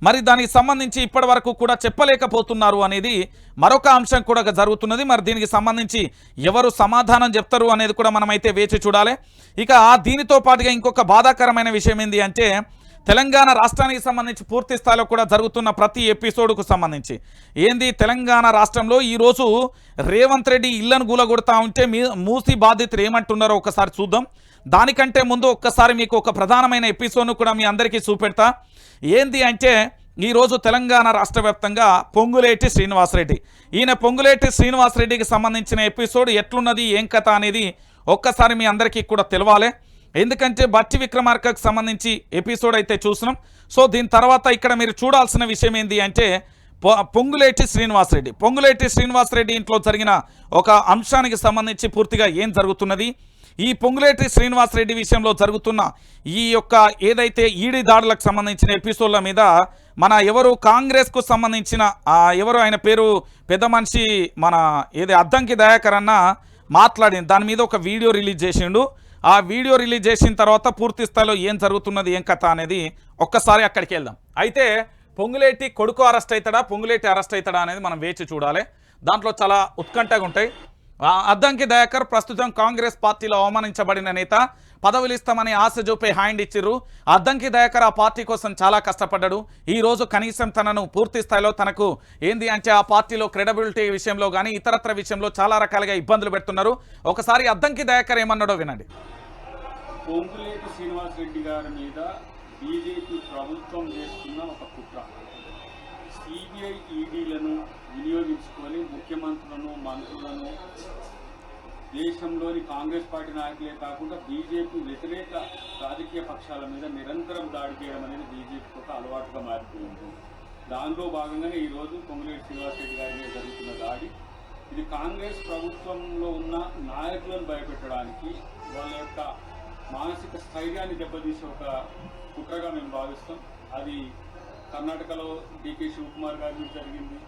మరి దానికి సంబంధించి ఇప్పటి వరకు కూడా చెప్పలేకపోతున్నారు అనేది మరొక అంశం కూడా జరుగుతున్నది. మరి దీనికి సంబంధించి ఎవరు సమాధానం చెప్తారు అనేది కూడా మనమైతే వేచి చూడాలి. ఇక దీనితో పాటుగా ఇంకొక బాధాకరమైన విషయం ఏంటి అంటే తెలంగాణ రాష్ట్రానికి సంబంధించి పూర్తి స్థాయిలో కూడా జరుగుతున్న ప్రతి ఎపిసోడ్కు సంబంధించి ఏంది తెలంగాణ రాష్ట్రంలో ఈరోజు రేవంత్ రెడ్డి ఇళ్లను గూలగొడతా ఉంటే మూసి బాధితులు ఏమంటున్నారో ఒకసారి చూద్దాం. దానికంటే ముందు ఒక్కసారి మీకు ఒక ప్రధానమైన ఎపిసోడ్ను కూడా మీ అందరికీ చూపెడతా. ఏంది అంటే ఈరోజు తెలంగాణ రాష్ట్ర వ్యాప్తంగా పొంగులేటి శ్రీనివాసరెడ్డి, ఈయన పొంగులేటి శ్రీనివాసరెడ్డికి సంబంధించిన ఎపిసోడ్ ఎట్లున్నది, ఏం కథ అనేది ఒక్కసారి మీ అందరికీ కూడా తెలవాలి. ఎందుకంటే బట్టి విక్రమార్కకు సంబంధించి ఎపిసోడ్ అయితే చూసినాం. సో దీని తర్వాత ఇక్కడ మీరు చూడాల్సిన విషయం ఏంటి అంటే పొంగులేటి శ్రీనివాసరెడ్డి ఇంట్లో జరిగిన ఒక అంశానికి సంబంధించి పూర్తిగా ఏం జరుగుతున్నది, ఈ పొంగులేటి శ్రీనివాసరెడ్డి విషయంలో జరుగుతున్న ఈ యొక్క ఏదైతే ఈడీ దాడులకు సంబంధించిన ఎపిసోడ్ల మీద మన ఎవరు కాంగ్రెస్కు సంబంధించిన ఎవరు ఆయన పేరు పెద్ద మనిషి మన అద్దంకి దయాకర్ అన్న మాట్లాడింది, దాని మీద ఒక వీడియో రిలీజ్ చేసిండు. ఆ వీడియో రిలీజ్ చేసిన తర్వాత పూర్తి స్థాయిలో ఏం జరుగుతున్నది, ఏం కథ అనేది ఒక్కసారి అక్కడికి వెళ్దాం. అయితే పొంగులేటి కొడుకు అరెస్ట్ అవుతాడా, పొంగులేటి అరెస్ట్ అవుతాడా అనేది మనం వేచి చూడాలి. దాంట్లో చాలా ఉత్కంఠగా ఉంటాయి. అద్దంకి దయాకర్ ప్రస్తుతం కాంగ్రెస్ పార్టీలో అవమానించబడిన నేత, పదవులు ఇస్తామని ఆశ చూపే హ్యాండ్ ఇచ్చిర్రు. అద్దంకి దయాకర్ ఆ పార్టీ కోసం చాలా కష్టపడ్డాడు. ఈరోజు కనీసం తనను పూర్తి స్థాయిలో తనకు ఏంది అంటే ఆ పార్టీలో క్రెడిబిలిటీ విషయంలో కానీ ఇతరత్ర విషయంలో చాలా రకాలుగా ఇబ్బందులు పెడుతున్నారు. ఒకసారి అద్దంకి దయాకర్ ఏమన్నాడో వినండి. పొంగులేటి శ్రీనివాసరెడ్డి గారి మీద బీజేపీ ప్రభుత్వం చేస్తున్న ఒక కుట్ర, సిబిఐ ఈడీలను వినియోగించుకొని ముఖ్యమంత్రులను, మంత్రులను, దేశంలోని కాంగ్రెస్ పార్టీ నాయకులే కాకుండా బీజేపీ వ్యతిరేక రాజకీయ పక్షాల మీద నిరంతరం దాడి చేయడం అనేది బీజేపీకి ఒక అలవాటుగా మారిపోయింది. దానిలో భాగంగానే ఈరోజు పొంగులేటి శ్రీనివాసరెడ్డి గారి మీద జరుగుతున్న దాడి, ఇది కాంగ్రెస్ ప్రభుత్వంలో ఉన్న నాయకులను భయపెట్టడానికి, వాళ్ళ యొక్క మానసిక స్థైర్యాన్ని దెబ్బతీసే ఒక కుట్రగా మేము భావిస్తాం. అది కర్ణాటకలో డికే శివకుమార్ గారి మీద జరిగింది.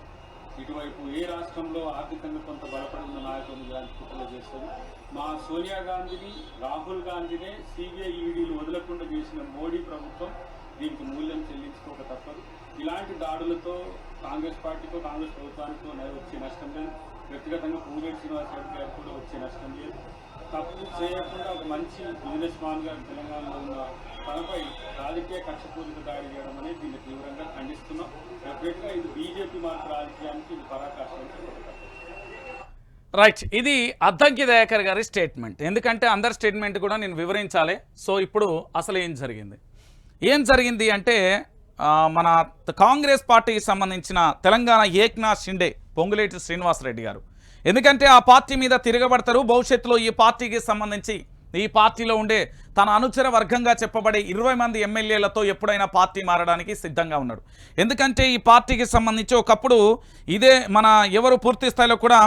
ఇటువైపు ఏ రాష్ట్రంలో ఆర్థికంగా కొంత బలపడిన నాయకులను ఇలాంటి కుట్రలు చేస్తారు. మా సోనియా గాంధీని, రాహుల్ గాంధీనే సిబిఐ ఈడీలు వదలకుండా చేసిన మోడీ ప్రభుత్వం దీనికి మూల్యం చెల్లించుకోక తప్పదు. ఇలాంటి దాడులతో కాంగ్రెస్ పార్టీకో, కాంగ్రెస్ ప్రభుత్వానికో వచ్చే నష్టం లేదు. వ్యక్తిగతంగా పొంగులేటి శ్రీనివాసరెడ్డి గారికి కూడా వచ్చే నష్టం లేదు. తప్పు చేయకుండా ఒక మంచి బిజినెస్ మ్యాన్గా తెలంగాణలో ఉన్న తనపై రాజకీయ కక్షపూరిత దాడి చేయడం అనేది దీన్ని తీవ్రంగా ఖండిస్తున్నాం. డెఫినెట్గా ఇది బీజేపీ మార్పు రాజకీయానికి ఇది పరాకాష్ఠ. రైట్, ఇది అద్దంకి దయాకర్ గారి స్టేట్మెంట్. ఎందుకంటే అందరి స్టేట్మెంట్ కూడా నేను వివరించాలి. సో ఇప్పుడు అసలు ఏం జరిగింది అంటే మన కాంగ్రెస్ పార్టీకి సంబంధించిన తెలంగాణ ఏక్నాథ్ షిండే పొంగులేటి శ్రీనివాసరెడ్డి గారు, ఎందుకంటే ఆ పార్టీ మీద తిరగబడతారు. భవిష్యత్తులో ఈ పార్టీకి సంబంధించి ఈ పార్టీలో ఉండే తన అనుచర వర్గంగా చెప్పబడే 20 మంది ఎమ్మెల్యేలతో ఎప్పుడైనా పార్టీ మారడానికి సిద్ధంగా ఉన్నాడు. ఎందుకంటే ఈ పార్టీకి సంబంధించి ఒకప్పుడు ఇదే మన ఎవరు పూర్తి స్థాయిలో కూడా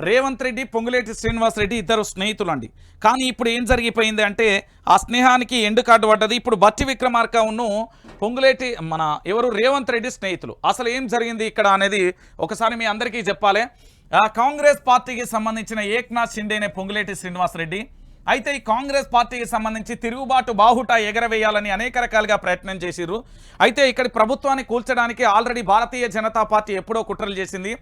రేవంత్ రెడ్డి, పొంగులేటి శ్రీనివాసరెడ్డి ఇద్దరు స్నేహితులు అండి. కానీ ఇప్పుడు ఏం జరిగిపోయింది అంటే ఆ స్నేహానికి ఎండు కార్డు పడ్డది. ఇప్పుడు బట్టి విక్రమార్క ఉన్ను పొంగులేటి మన ఎవరు రేవంత్ రెడ్డి స్నేహితులు. అసలు ఏం జరిగింది ఇక్కడ అనేది ఒకసారి మీ అందరికీ చెప్పాలి. కాంగ్రెస్ పార్టీకి సంబంధించిన ఏక్నాథ్ షిండేనే పొంగులేటి శ్రీనివాసరెడ్డి, అయితే ఈ కాంగ్రెస్ పార్టీకి సంబంధించి తిరుగుబాటు బాహుట ఎగరవేయాలని అనేక రకాలుగా ప్రయత్నం చేసిర్రు. అయితే ఇక్కడి ప్రభుత్వాన్ని కూల్చడానికి ఆల్రెడీ భారతీయ జనతా పార్టీ ఎప్పుడో కుట్రలు చేసింది.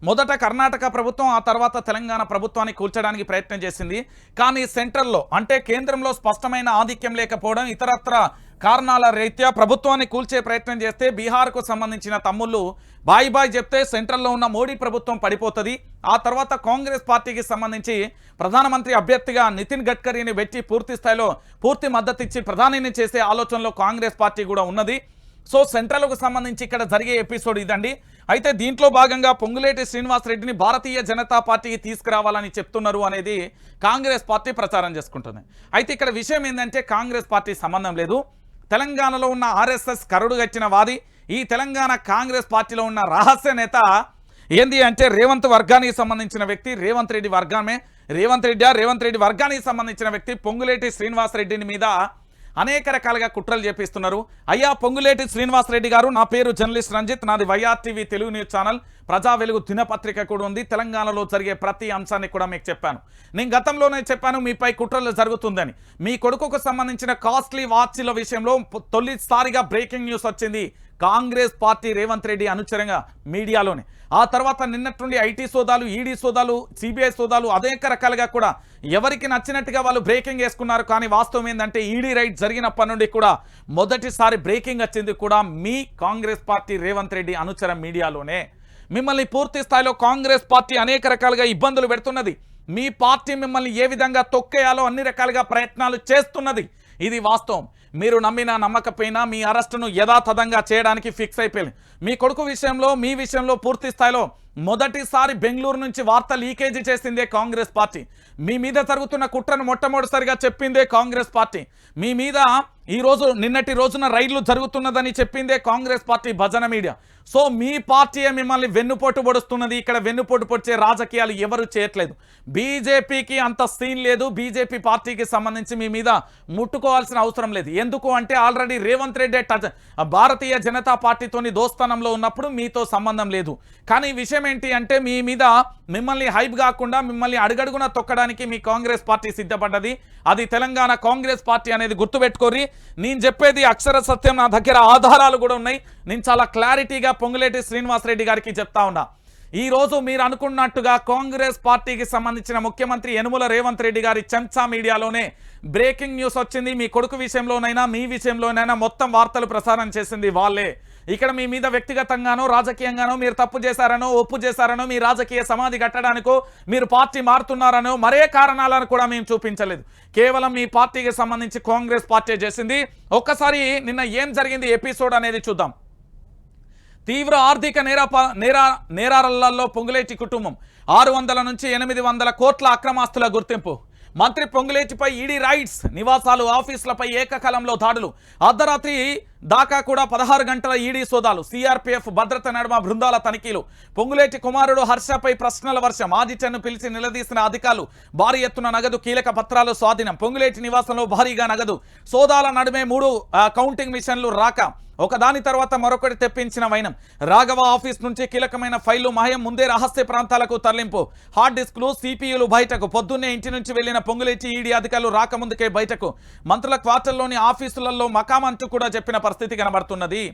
మొదట కర్ణాటక ప్రభుత్వం, ఆ తర్వాత తెలంగాణ ప్రభుత్వాన్ని కూల్చడానికి ప్రయత్నం చేసింది. కానీ సెంట్రల్లో అంటే కేంద్రంలో స్పష్టమైన ఆధిక్యం లేకపోవడం, ఇతరత్ర కారణాల రీత్యా ప్రభుత్వాన్ని కూల్చే ప్రయత్నం చేస్తే బీహార్కు సంబంధించిన తమ్ముళ్ళు బాయ్ బాయ్ చెప్తే సెంట్రల్లో ఉన్న మోడీ ప్రభుత్వం పడిపోతుంది. ఆ తర్వాత కాంగ్రెస్ పార్టీకి సంబంధించి ప్రధానమంత్రి అభ్యర్థిగా నితిన్ గడ్కరీని పెట్టి పూర్తి స్థాయిలో పూర్తి మద్దతు ఇచ్చి ప్రధానిని చేసే ఆలోచనలో కాంగ్రెస్ పార్టీ కూడా ఉన్నది. సో సెంట్రల్కు సంబంధించి ఇక్కడ జరిగే ఎపిసోడ్ ఇదండి. అయితే దీంట్లో భాగంగా పొంగులేటి శ్రీనివాసరెడ్డిని భారతీయ జనతా పార్టీకి తీసుకురావాలని చెప్తున్నారు అనేది కాంగ్రెస్ పార్టీ ప్రచారం చేసుకుంటుంది. అయితే ఇక్కడ విషయం ఏంటంటే కాంగ్రెస్ పార్టీ సంబంధం లేదు. తెలంగాణలో ఉన్న ఆర్ఎస్ఎస్ కరుడుగచ్చిన వాది, ఈ తెలంగాణ కాంగ్రెస్ పార్టీలో ఉన్న రహస్య నేత ఏంది అంటే రేవంత్ వర్గానికి సంబంధించిన వ్యక్తి, రేవంత్ రెడ్డి వర్గానికి సంబంధించిన వ్యక్తి పొంగులేటి శ్రీనివాసరెడ్డిని మీద అనేక రకాలుగా కుట్రలు చేపిస్తున్నారు. అయ్యా పొంగులేటి శ్రీనివాసరెడ్డి గారు, నా పేరు జర్నలిస్ట్ రంజిత్, నాది వైఆర్టీవీ తెలుగు న్యూస్ ఛానల్, ప్రజా వెలుగు దినపత్రిక కూడా ఉంది. తెలంగాణలో జరిగే ప్రతి అంశాన్ని కూడా మీకు చెప్పాను. నేను గతంలోనే చెప్పాను మీపై కుట్రలు జరుగుతుందని. మీ కొడుకుకు సంబంధించిన కాస్ట్లీ వాచ్ల విషయంలో తొలిసారిగా బ్రేకింగ్ న్యూస్ వచ్చింది కాంగ్రెస్ పార్టీ రేవంత్ రెడ్డి అనుచరంగా మీడియాలోనే. ఆ తర్వాత నిన్నటి నుండి ఐటీ సోదాలు, ఈడీ సోదాలు, సిబిఐ సోదాలు అనేక రకాలుగా కూడా ఎవరికి నచ్చినట్టుగా వాళ్ళు బ్రేకింగ్ వేసుకున్నారు. కానీ వాస్తవం ఏంటంటే ఈడీ రైట్ జరిగినప్పటి నుండి కూడా మొదటిసారి బ్రేకింగ్ వచ్చింది కూడా మీ కాంగ్రెస్ పార్టీ రేవంత్ రెడ్డి అనుచర మీడియాలోనే. మిమ్మల్ని పూర్తి స్థాయిలో కాంగ్రెస్ పార్టీ అనేక రకాలుగా ఇబ్బందులు పెడుతున్నది. మీ పార్టీ మిమ్మల్ని ఏ విధంగా తొక్కేయాలో అన్ని రకాలుగా ప్రయత్నాలు చేస్తున్నది. ఇది వాస్తవం. మీరు నమ్మినా నమ్మకపోయినా మీ అరెస్టును యథాతథంగా చేయడానికి ఫిక్స్ అయిపోయింది. మీ కొడుకు విషయంలో, మీ విషయంలో పూర్తి స్థాయిలో మొదటిసారి బెంగళూరు నుంచి వార్త లీకేజీ చేసిందే కాంగ్రెస్ పార్టీ. మీ మీద జరుగుతున్న కుట్రను మొట్టమొదటిసారిగా చెప్పిందే కాంగ్రెస్ పార్టీ. మీ మీద ఈరోజు నిన్నటి రోజున రైళ్లు జరుగుతున్నదని చెప్పిందే కాంగ్రెస్ పార్టీ భజన మీడియా. సో మీ పార్టీయే మిమ్మల్ని వెన్నుపోటు పొడుస్తున్నది. ఇక్కడ వెన్నుపోటు పొడిచే రాజకీయాలు ఎవరు చేయట్లేదు. బీజేపీకి అంత సీన్ లేదు. బీజేపీ పార్టీకి సంబంధించి మీ మీద ముట్టుకోవాల్సిన అవసరం లేదు. ఎందుకు అంటే ఆల్రెడీ రేవంత్ రెడ్డి భారతీయ జనతా పార్టీతోని దోస్తానంలో ఉన్నప్పుడు మీతో సంబంధం లేదు. కానీ విషయం ఏంటి అంటే మీ మీద మిమ్మల్ని హైప్ కాకుండా మిమ్మల్ని అడుగడుగున తొక్కడానికి మీ కాంగ్రెస్ పార్టీ సిద్ధపడ్డది. అది తెలంగాణ కాంగ్రెస్ పార్టీ అనేది గుర్తుపెట్టుకోరి. నేను చెప్పేది అక్షర సత్యం, నా దగ్గర ఆధారాలు కూడా ఉన్నాయి. నేను చాలా క్లారిటీగా పొంగులేటి శ్రీనివాసరెడ్డి గారికి చెప్తా ఉన్నా. ఈరోజు మీరు అనుకున్నట్టుగా కాంగ్రెస్ పార్టీకి సంబంధించిన ముఖ్యమంత్రి యనుమల రేవంత్ రెడ్డి గారి చెంచా మీడియాలోనే బ్రేకింగ్ న్యూస్ వచ్చింది. మీ కొడుకు విషయంలోనైనా మీ విషయంలోనైనా మొత్తం వార్తలు ప్రసారం చేసింది వాళ్ళే. ఇక్కడ మీ మీద వ్యక్తిగతంగానో రాజకీయంగానో మీరు తప్పు చేశారనో ఒప్పు చేశారనో మీ రాజకీయ సమాధి కట్టడానికో మీరు పార్టీ మారుతున్నారనో మరే కారణాలను కూడా మేము చూపించలేదు. కేవలం మీ పార్టీకి సంబంధించి కాంగ్రెస్ పార్టీ చేసింది. ఒక్కసారి నిన్న ఏం జరిగింది ఎపిసోడ్ అనేది చూద్దాం. తీవ్ర ఆర్థిక నేరాలలో పొంగులేటి కుటుంబం 600 నుంచి 800 కోట్ల అక్రమాస్తుల గుర్తింపు. మంత్రి పొంగులేటిపై ఈడీ రైడ్స్, నివాసాలు, ఆఫీసులపై ఏకకాలంలో దాడులు, అర్ధరాత్రి దాకా కూడా 16 గంటల ఈడీ సోదాలు, సిఆర్పీఎఫ్ భద్రత నడుమ బృందాల తనిఖీలు. పొంగులేటి కుమారుడు హర్షపై ప్రశ్నల వర్షం, ఆదిత్యను పిలిచి నిలదీసిన అధికారులు. భారీ ఎత్తున నగదు, కీలక పత్రాలు స్వాధీనం. పొంగులేటి నివాసంలో భారీగా నగదు. సోదాల నడుమే 3 కౌంటింగ్ మిషన్లు రాక ఒకదాని తర్వాత మరొకటి తెప్పించిన వైనం. రాఘవ ఆఫీస్ నుంచి కీలకమైన ఫైళ్లు మాయం, ముందే రహస్య ప్రాంతాలకు తరలింపు. హార్డ్ డిస్క్లు, సిపియులు బయటకు. పొద్దున్నే ఇంటి నుంచి వెళ్లిన పొంగులేటి ఈడీ అధికారులు రాకముందుకే బయటకు. మంత్రుల క్వార్టర్లోని ఆఫీసులలో మకామంటూ కూడా చెప్పిన పరిస్థితి కనబడుతున్నది.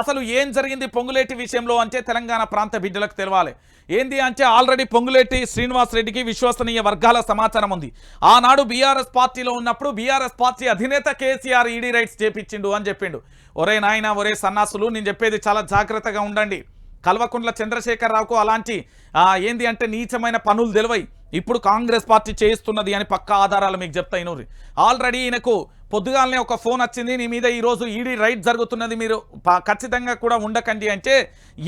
అసలు ఏం జరిగింది పొంగులేటి విషయంలో అంటే తెలంగాణ ప్రాంత బిడ్డలకు తెలవాలి. ఏంది అంటే ఆల్రెడీ పొంగులేటి శ్రీనివాసరెడ్డికి విశ్వసనీయ వర్గాల సమాచారం ఉంది. ఆనాడు బీఆర్ఎస్ పార్టీలో ఉన్నప్పుడు బీఆర్ఎస్ పార్టీ అధినేత కేసీఆర్ ఈడీ రైట్స్ చేపించిండు అని చెప్పిండు. ఒరే నాయన, ఒరే సన్నాసులు, నేను చెప్పేది చాలా జాగ్రత్తగా ఉండండి. కల్వకుంట్ల చంద్రశేఖరరావుకు అలాంటి ఏంది అంటే నీచమైన పనులు తెలివై ఇప్పుడు కాంగ్రెస్ పార్టీ చేయిస్తున్నది అని పక్కా ఆధారాలు మీకు చెప్తా. ఇనూరి ఆల్రెడీ ఈయనకు పొద్దుగాలనే ఒక ఫోన్ వచ్చింది, నీ మీద ఈరోజు ఈడీ రైడ్ జరుగుతున్నది, మీరు ఖచ్చితంగా కూడా ఉండకండి అంటే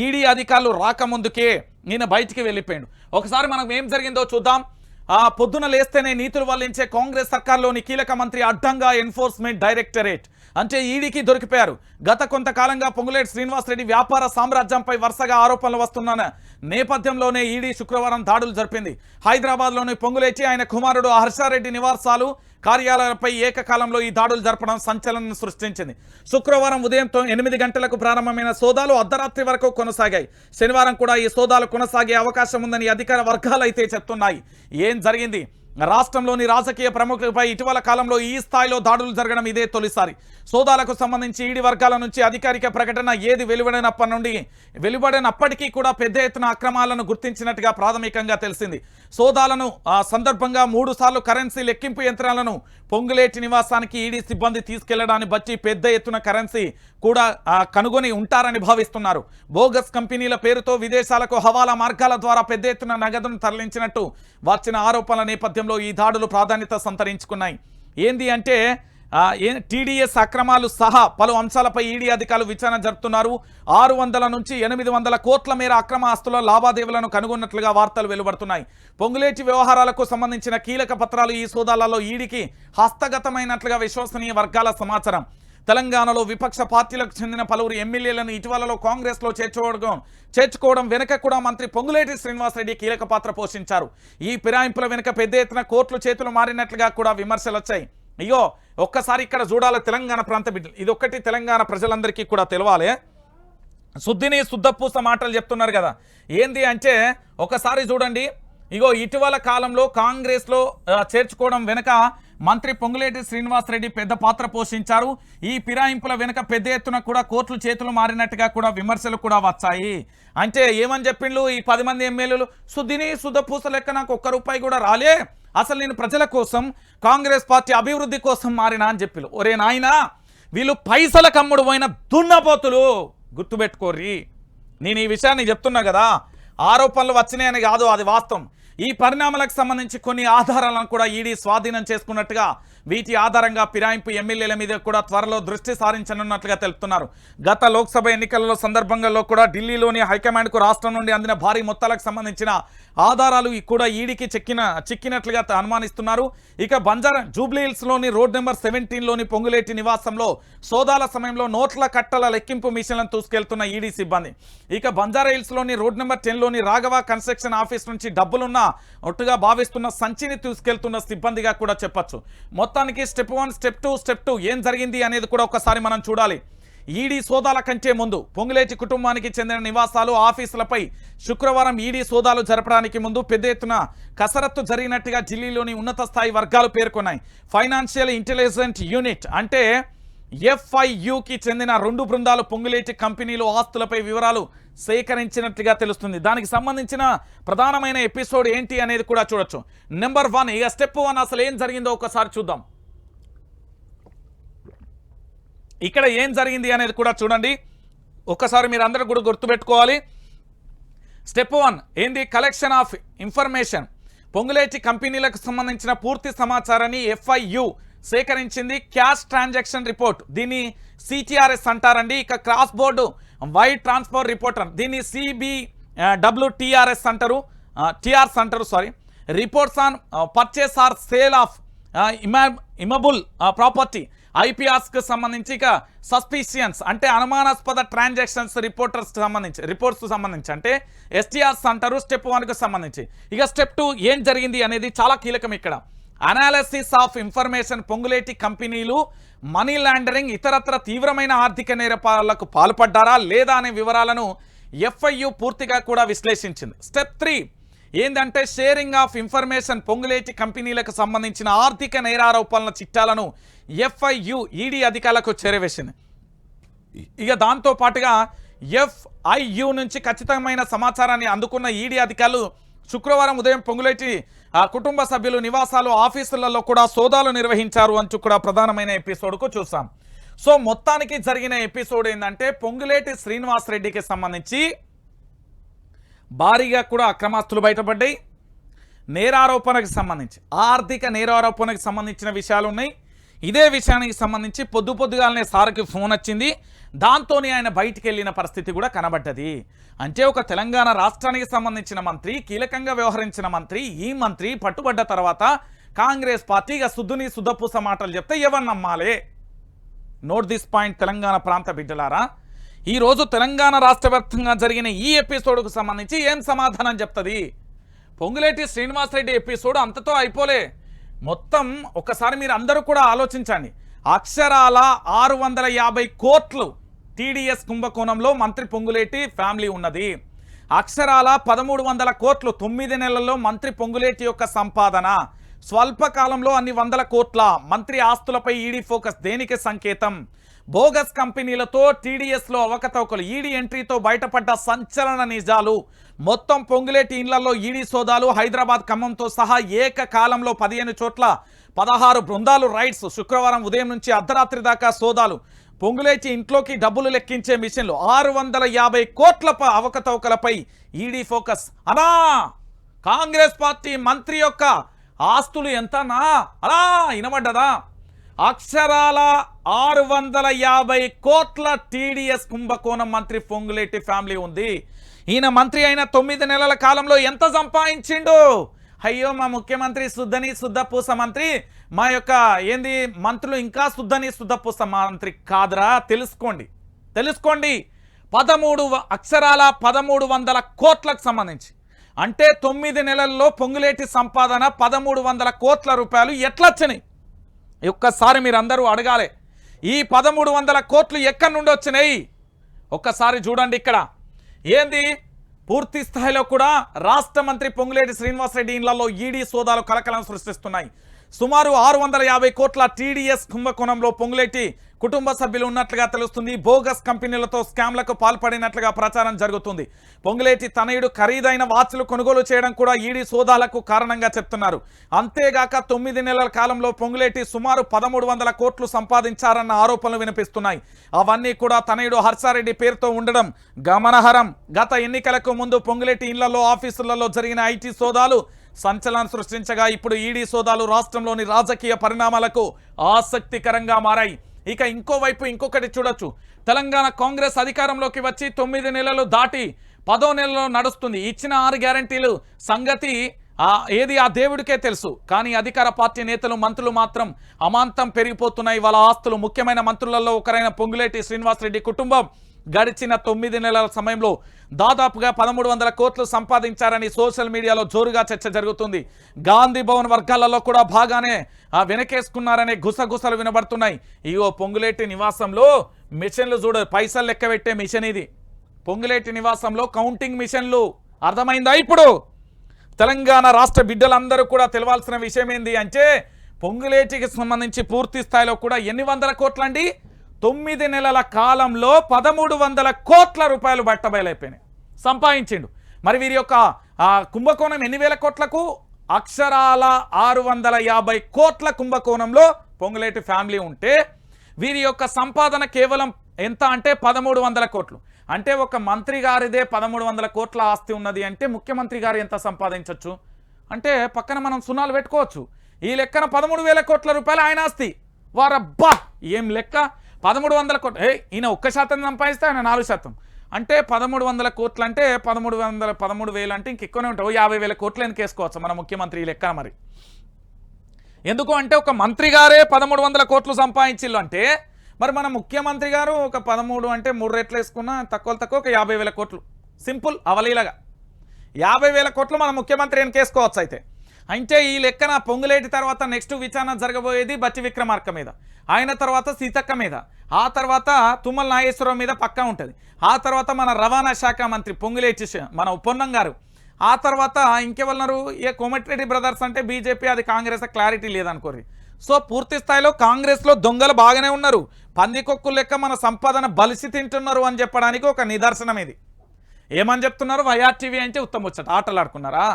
ఈడీ అధికారులు రాకముందుకే ఈయన బయటికి వెళ్ళిపోయాడు. ఒకసారి మనం ఏం జరిగిందో చూద్దాం. పొద్దున లేస్తేనే నీతులు వల్లించే కాంగ్రెస్ సర్కార్లోని కీలక మంత్రి అడ్డంగా ఎన్ఫోర్స్మెంట్ డైరెక్టరేట్ అంటే ఈడీకి దొరికిపోయారు. గత కొంతకాలంగా పొంగులేటి శ్రీనివాసరెడ్డి వ్యాపార సామ్రాజ్యంపై వరుసగా ఆరోపణలు వస్తున్న నేపథ్యంలోనే ఈడీ శుక్రవారం దాడులు జరిపింది. హైదరాబాద్లోని పొంగులేటి, ఆయన కుమారుడు హర్షారెడ్డి నివాసాలు, కార్యాలయాలపై ఏకకాలంలో ఈ దాడులు జరపడం సంచలనం సృష్టించింది. శుక్రవారం ఉదయం 8 గంటలకు ప్రారంభమైన సోదాలు అర్ధరాత్రి వరకు కొనసాగాయి. శనివారం కూడా ఈ సోదాలు కొనసాగే అవకాశం ఉందని అధికార వర్గాలు అయితే చెప్తున్నాయి. ఏం జరిగింది రాష్ట్రంలోని రాజకీయ ప్రముఖులపై ఇటీవల కాలంలో ఈ స్థాయిలో దాడులు జరగడం ఇదే తొలిసారి. సోదాలకు సంబంధించి ఈడీ వర్గాల నుంచి అధికారిక ప్రకటన ఏది వెలువడినప్పటికీ కూడా పెద్ద ఎత్తున అక్రమాలను గుర్తించినట్టుగా ప్రాథమికంగా తెలిసింది. సోదాలను సందర్భంగా 3 సార్లు కరెన్సీ లెక్కింపు యంత్రాలను పొంగులేటి నివాసానికి ఈడీ సిబ్బంది తీసుకెళ్లడాన్ని బట్టి పెద్ద ఎత్తున కరెన్సీ కూడా కనుగొని ఉంటారని భావిస్తున్నారు. బోగస్ కంపెనీల పేరుతో విదేశాలకు హవాలా మార్గాల ద్వారా పెద్ద ఎత్తున నగదును తరలించినట్టు వచ్చిన ఆరోపణల నేపథ్యంలో ఈ దాడులు ప్రాధాన్యత సంతరించుకున్నాయి. ఏంది అంటే టీడీఎస్ అక్రమాలు సహా పలు అంశాలపై ఈడీ అధికారులు విచారణ జరుపుతున్నారు. 600 నుంచి 800 కోట్ల మేర అక్రమ ఆస్తుల లావాదేవీలను కనుగొన్నట్లుగా వార్తలు వెలువడుతున్నాయి. పొంగులేటి వ్యవహారాలకు సంబంధించిన కీలక పత్రాలు ఈ సోదాలలో ఈడీకి హస్తగతమైనట్లుగా విశ్వసనీయ వర్గాల సమాచారం. తెలంగాణలో విపక్ష పార్టీలకు చెందిన పలువురు ఎమ్మెల్యేలను ఇటీవలలో కాంగ్రెస్లో చేర్చుకోవడం వెనుక కూడా మంత్రి పొంగులేటి శ్రీనివాసరెడ్డి కీలక పాత్ర పోషించారు. ఈ ఫిరాయింపుల వెనుక పెద్ద ఎత్తున కోర్టులు చేతులు మారినట్లుగా కూడా విమర్శలు వచ్చాయి. అయ్యో ఒక్కసారి ఇక్కడ చూడాలి తెలంగాణ ప్రాంత బిడ్డలు, ఇదొక్కటి తెలంగాణ ప్రజలందరికీ కూడా తెలవాలి. శుద్ధిని శుద్ధపూస మాటలు చెప్తున్నారు కదా, ఏంది అంటే ఒకసారి చూడండి. ఇగో ఇటీవల కాలంలో కాంగ్రెస్లో చేర్చుకోవడం వెనుక మంత్రి పొంగులేటి శ్రీనివాసరెడ్డి పెద్ద పాత్ర పోషించారు. ఈ ఫిరాయింపుల వెనుక పెద్ద ఎత్తున కూడా కోర్టులు చేతులు మారినట్టుగా కూడా విమర్శలు కూడా వచ్చాయి. అంటే ఏమని చెప్పిండ్రు ఈ 10 మంది ఎమ్మెల్యేలు, శుద్ధిని శుద్ధపూస లెక్క నాకు ₹1 కూడా రాలే, అసలు నేను ప్రజల కోసం కాంగ్రెస్ పార్టీ అభివృద్ధి కోసం మారినా అని చెప్పిలు. ఒరే నాయనా, వీళ్ళు పైసల కమ్ముడు పోయిన దున్నపోతులు, గుర్తుపెట్టుకోర్రి. నేను ఈ విషయాన్ని చెప్తున్నా కదా, ఆరోపణలు వచ్చినాయని కాదు, అది వాస్తవం. ఈ పరిణామాలకు సంబంధించి కొన్ని ఆధారాలను కూడా ఈడీ స్వాధీనం చేసుకున్నట్టుగా, వీటి ఆధారంగా ఫిరాయింపు ఎమ్మెల్యేల మీద కూడా త్వరలో దృష్టి సారించనున్నట్లుగా తెలుపుతున్నారు. గత లోక్సభ ఎన్నికలలో సందర్భంగా కూడా ఢిల్లీలోని హైకమాండ్కు రాష్ట్రం నుండి అందిన భారీ మొత్తాలకు సంబంధించిన ఆధారాలు కూడా ఈడీకి చిక్కినట్లుగా అనుమానిస్తున్నారు. ఇక బంజారా జూబ్లీహిల్స్లోని రోడ్ నెంబర్ 17లోని పొంగులేటి నివాసంలో సోదాల సమయంలో నోట్ల కట్టల లెక్కింపు మిషన్లను తీసుకెళ్తున్న ఈడీ సిబ్బంది. ఇక బంజారా హిల్స్లోని రోడ్ నెంబర్ 10లోని రాఘవ కన్స్ట్రక్షన్ ఆఫీస్ నుంచి డబ్బులున్న ఒట్టుగా భావిస్తున్న సంచిని తీసుకెళ్తున్న సిబ్బందిగా కూడా చెప్పొచ్చు. మొత్తానికి స్టెప్ 1, స్టెప్ 2, స్టెప్ 2 ఏం జరిగింది అనేది కూడా ఒకసారి మనం చూడాలి. ఈడీ సోదాల కంటే ముందు పొంగులేటి కుటుంబానికి చెందిన నివాసాలు, ఆఫీసులపై శుక్రవారం ఈడీ సోదాలు జరపడానికి ముందు పెద్ద ఎత్తున కసరత్తు జరిగినట్టుగా ఢిల్లీలోని ఉన్నత స్థాయి వర్గాలు పేర్కొన్నాయి. ఫైనాన్షియల్ ఇంటెలిజెన్స్ యూనిట్ అంటే FIUకి చెందిన 2 బృందాలు పొంగులేటి కంపెనీలు ఆస్తులపై వివరాలు సేకరించినట్లుగా తెలుస్తుంది. దానికి సంబంధించిన ప్రధానమైన ఎపిసోడ్ ఏంటి అనేది కూడా చూడొచ్చు. నెంబర్ 1, ఇక స్టెప్ 1 అసలు ఏం జరిగిందో ఒకసారి చూద్దాం. ఇక్కడ ఏం జరిగింది అనేది కూడా చూడండి. ఒక్కసారి మీరు అందరూ కూడా గుర్తుపెట్టుకోవాలి. స్టెప్ 1 ఏంది? Collection of information. పొంగులేటి కంపెనీలకు సంబంధించిన పూర్తి సమాచారాన్ని FIU సేకరించింది. క్యాష్ ట్రాన్సాక్షన్ రిపోర్ట్, దీన్ని CTRS అంటారండి. ఇక cross border wire transfer report, దీన్ని CBWTRS అంటారు, TRS అంటారు sorry. Reports on purchase or sale of immovable property, IPRస్కి సంబంధించి. ఇక సస్పిషియన్స్ అంటే అనుమానాస్పద ట్రాన్సాక్షన్స్ రిపోర్ట్స్ సంబంధించి అంటే STRs అంటారు స్టెప్ 1కు సంబంధించి. ఇక స్టెప్ 2 ఏం జరిగింది అనేది చాలా కీలకం ఇక్కడ. Analysis of information. పొంగులేటి కంపెనీలు మనీ లాండరింగ్, ఇతరత్ర తీవ్రమైన ఆర్థిక నేరపాలకు పాల్పడ్డారా లేదా అనే వివరాలను FIU పూర్తిగా కూడా విశ్లేషించింది. స్టెప్ 3 ఏంటంటే షేరింగ్ ఆఫ్ ఇన్ఫర్మేషన్. పొంగులేటి కంపెనీలకు సంబంధించిన ఆర్థిక నేరారోపణల చిట్టాలను FIU ఈడీ అధికారులకు చేరవేసింది. ఇక దాంతో పాటుగా FIU నుంచి ఖచ్చితమైన సమాచారాన్ని అందుకున్న ఈడీ అధికారులు శుక్రవారం ఉదయం పొంగులేటి కుటుంబ సభ్యులు నివాసాలు, ఆఫీసులలో కూడా సోదాలు నిర్వహించారు అంటూ కూడా ప్రధానమైన ఎపిసోడ్కు చూసాం. సో మొత్తానికి జరిగిన ఎపిసోడ్ ఏంటంటే పొంగులేటి శ్రీనివాసరెడ్డికి సంబంధించి భారీగా కూడా అక్రమాస్తులు బయటపడ్డాయి. నేరారోపణకు సంబంధించి, ఆర్థిక నేరారోపణకు సంబంధించిన విషయాలు ఉన్నాయి. ఇదే విషయానికి సంబంధించి పొద్దుగాలనే సార్కి ఫోన్ వచ్చింది. దాంతోనే ఆయన బయటికి వెళ్ళిన పరిస్థితి కూడా కనబడ్డది. అంటే ఒక తెలంగాణ రాష్ట్రానికి సంబంధించిన మంత్రి, కీలకంగా వ్యవహరించిన మంత్రి, ఈ మంత్రి పట్టుబడ్డ తర్వాత కాంగ్రెస్ పార్టీ ఇక శుద్ధపూస మాటలు చెప్తే ఎవరు నమ్మాలే? నోట్ దిస్ పాయింట్ తెలంగాణ ప్రాంత బిడ్డలారా. ఈరోజు తెలంగాణ రాష్ట్ర వ్యాప్తంగా జరిగిన ఈ ఎపిసోడ్కు సంబంధించి ఏం సమాధానం చెప్తుంది? పొంగులేటి శ్రీనివాసరెడ్డి ఎపిసోడ్ అంతతో అయిపోలే. మొత్తం ఒకసారి మీరు అందరూ కూడా ఆలోచించండి. అక్షరాల 650 కోట్లు TDS కుంభకోణంలో మంత్రి పొంగులేటి ఫ్యామిలీ ఉన్నది. అక్షరాల 1300 కోట్లు 9 నెలల్లో మంత్రి పొంగులేటి యొక్క సంపాదన. స్వల్పకాలంలో అన్ని వందల కోట్ల మంత్రి ఆస్తులపై ఈడీ ఫోకస్ దేనికి సంకేతం? బోగస్ కంపెనీలతో టీడీఎస్లో అవకతవకలు, ఈడీ ఎంట్రీతో బయటపడ్డ సంచలన నిజాలు. మొత్తం పొంగులేటి ఇండ్లలో ఈడీ సోదాలు. హైదరాబాద్, ఖమ్మంతో సహా ఏకకాలంలో 15 చోట్ల 16 బృందాలు రైడ్స్. శుక్రవారం ఉదయం నుంచి అర్ధరాత్రి దాకా సోదాలు. పొంగులేటి ఇంట్లోకి డబ్బులు లెక్కించే మిషన్లు. 650 కోట్ల అవకతవకలపై ఈడీ ఫోకస్. అనా కాంగ్రెస్ పార్టీ మంత్రి యొక్క ఆస్తులు ఎంతనా అలా వినబడ్డదా? అక్షరాల 650 కోట్ల టీడీఎస్ కుంభకోణం మంత్రి పొంగులేటి ఫ్యామిలీ ఉంది. ఈయన మంత్రి అయిన 9 నెలల కాలంలో ఎంత సంపాదించిండు? అయ్యో మా ముఖ్యమంత్రి శుద్ధని శుద్ధపూస మంత్రి, మా యొక్క ఏంది మంత్రులు ఇంకా శుద్ధని శుద్ధపూస మంత్రి కాదురా. తెలుసుకోండి 1300 కోట్లకు సంబంధించి, అంటే 9 నెలల్లో పొంగులేటి సంపాదన 1300 కోట్ల రూపాయలు ఎట్లొచ్చినాయి? ఒక్కసారి మీరు అందరూ అడగాలి. ఈ 1300 కోట్లు ఎక్కడి నుండి వచ్చినాయి? ఒక్కసారి చూడండి. ఇక్కడ ఏంది పూర్తి స్థాయిలో కూడా రాష్ట్ర మంత్రి పొంగులేటి శ్రీనివాసరెడ్డి ఇళ్లలో ఈడీ సోదాలు కలకలం సృష్టిస్తున్నాయి. సుమారు 650 కోట్ల టీడీఎస్ కుంభకోణంలో పొంగులేటి కుటుంబ సభ్యులు ఉన్నట్లుగా తెలుస్తుంది. బోగస్ కంపెనీలతో స్కామ్లకు పాల్పడినట్లుగా ప్రచారం జరుగుతుంది. పొంగులేటి తనయుడు ఖరీదైన వాచ్లు కొనుగోలు చేయడం కూడా ఈడీ సోదాలకు కారణంగా చెప్తున్నారు. అంతేగాక 9 నెలల కాలంలో పొంగులేటి సుమారు 1300 కోట్లు సంపాదించారన్న ఆరోపణలు వినిపిస్తున్నాయి. అవన్నీ కూడా తనయుడు హర్షారెడ్డి పేరుతో ఉండడం గమనార్హం. గత ఎన్నికలకు ముందు పొంగులేటి ఇళ్లలో, ఆఫీసులలో జరిగిన ఐటీ సోదాలు సంచలనం సృష్టించగా ఇప్పుడు ఈడీ సోదాలు రాష్ట్రంలోని రాజకీయ పరిణామాలకు ఆసక్తికరంగా మారాయి. ఇక ఇంకోవైపు ఇంకొకటి చూడొచ్చు. తెలంగాణ కాంగ్రెస్ అధికారంలోకి వచ్చి 9 నెలలు దాటి 10వ నెలలో నడుస్తుంది. ఇచ్చిన 6 గ్యారంటీలు సంగతి ఏది ఆ దేవుడికే తెలుసు. కానీ అధికార పార్టీ నేతలు, మంత్రులు మాత్రం అమాంతం పెరిగిపోతున్నాయి వాళ్ళ ఆస్తులు. ముఖ్యమైన మంత్రులలో ఒకరైన పొంగులేటి శ్రీనివాసరెడ్డి కుటుంబం గడిచిన 9 నెలల సమయంలో దాదాపుగా 1300 కోట్లు సంపాదించారని సోషల్ మీడియాలో జోరుగా చర్చ జరుగుతుంది. గాంధీ భవన్ వర్గాలలో కూడా బాగానే వెనకేసుకున్నారనే గుసగుసలు వినబడుతున్నాయి. ఇగో పొంగులేటి నివాసంలో మిషన్లు చూడ, పైసలు లెక్క పెట్టే మిషన్ ఇది. పొంగులేటి నివాసంలో కౌంటింగ్ మిషన్లు. అర్థమైందా? ఇప్పుడు తెలంగాణ రాష్ట్ర బిడ్డలందరూ కూడా తెలవాల్సిన విషయం ఏంది అంటే, పొంగులేటికి సంబంధించి పూర్తి స్థాయిలో కూడా ఎన్ని వందల కోట్లండి? 9 నెలల కాలంలో 1300 కోట్ల రూపాయలు బట్టబయలైపోయినాయి, సంపాదించిండు. మరి వీరి యొక్క కుంభకోణం ఎన్ని వేల కోట్లకు? అక్షరాల 650 కోట్ల కుంభకోణంలో పొంగులేటి ఫ్యామిలీ ఉంటే వీరి యొక్క సంపాదన కేవలం ఎంత అంటే 1300 కోట్లు. అంటే ఒక మంత్రి గారిదే 1300 కోట్ల ఆస్తి ఉన్నది అంటే ముఖ్యమంత్రి గారు ఎంత సంపాదించవచ్చు అంటే పక్కన మనం సున్నాలు పెట్టుకోవచ్చు. ఈ లెక్కన 13,000 కోట్ల రూపాయలు ఆయన ఆస్తి. వారబ్బా ఏం లెక్క! 1300 కోట్లు. ఈయన 1% సంపాదిస్తే ఆయన 4%. అంటే 1300 కోట్లు అంటే 13,000 అంటే ఇంకెక్కువనే ఉంటాయి. 50,000 కోట్లు ఎందుకు వేసుకోవచ్చు మన ముఖ్యమంత్రి ఈ లెక్కన? మరి ఎందుకు అంటే ఒక మంత్రి గారే 1300 కోట్లు సంపాదించిల్లు అంటే మరి మన ముఖ్యమంత్రి గారు ఒక 13 అంటే 3 రెట్లు వేసుకున్నా తక్కువ ఒక 50,000 కోట్లు. సింపుల్ అవలీలగా 50,000 కోట్లు మన ముఖ్యమంత్రి ఎన్కేసుకోవచ్చు. అయితే అంటే ఈ లెక్కన పొంగులేటి తర్వాత నెక్స్ట్ విచారణ జరగబోయేది బట్టి విక్రమార్క మీద, ఆయన తర్వాత సీతక్క మీద, ఆ తర్వాత తుమ్మల నాగేశ్వరరావు మీద పక్కా ఉంటుంది. ఆ తర్వాత మన రవాణా శాఖ మంత్రి పొంగులేటి మన పొన్నం గారు, ఆ తర్వాత ఇంకెవరున్నారు? ఇక కోమటిరెడ్డి బ్రదర్స్ అంటే బీజేపీ, అది కాంగ్రెస్, క్లారిటీ లేదనుకోరి. సో పూర్తి స్థాయిలో కాంగ్రెస్లో దొంగలు బాగానే ఉన్నారు. పందికొక్కు లెక్క మన సంపాదన బలిసి తింటున్నారు అని చెప్పడానికి ఒక నిదర్శనం ఇది. ఏమని చెప్తున్నారు? వైఆర్టీవీ అంటే ఉత్తమ వచ్చట ఆటలు ఆడుకున్నారా?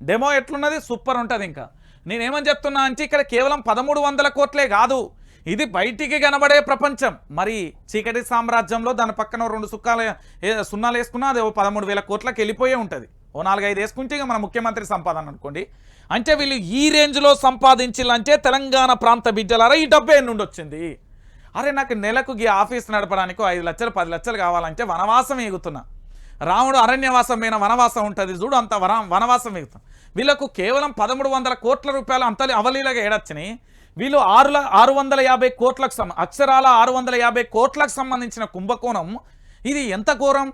డెమో ఎట్లున్నది? సూపర్ ఉంటుంది. ఇంకా నేనేమని చెప్తున్నా అంటే ఇక్కడ కేవలం 1300 కోట్లే కాదు, ఇది బయటికి కనబడే ప్రపంచం. మరి చీకటి సామ్రాజ్యంలో దాని పక్కన 2 సున్నాలు వేసుకున్నా అది 13,000 కోట్లకు వెళ్ళిపోయే ఉంటుంది. 4-5 వేసుకుంటే ఇక మన ముఖ్యమంత్రి సంపాదన అనుకోండి. అంటే వీళ్ళు ఈ రేంజ్లో సంపాదించాలంటే తెలంగాణ ప్రాంత బిడ్డలారా ఈ డబ్బు ఎన్ని నుండి వచ్చింది? అరే నాకు నెలకు ఈ ఆఫీస్ నడపడానికి 5 లక్షలు 10 లక్షలు కావాలంటే వనవాసం ఎగుతున్నా. రాముడు అరణ్యవాసం మీద వనవాసం ఉంటుంది చూడు, అంత వనవాసం ఎగుతాం. వీళ్ళకు కేవలం 1300 కోట్ల రూపాయలు అంత అవలీలగా ఏడొచ్చినాయి. వీళ్ళు 650 కోట్లకు అక్షరాల 650 కోట్లకు సంబంధించిన కుంభకోణం. ఇది ఎంత ఘోరం!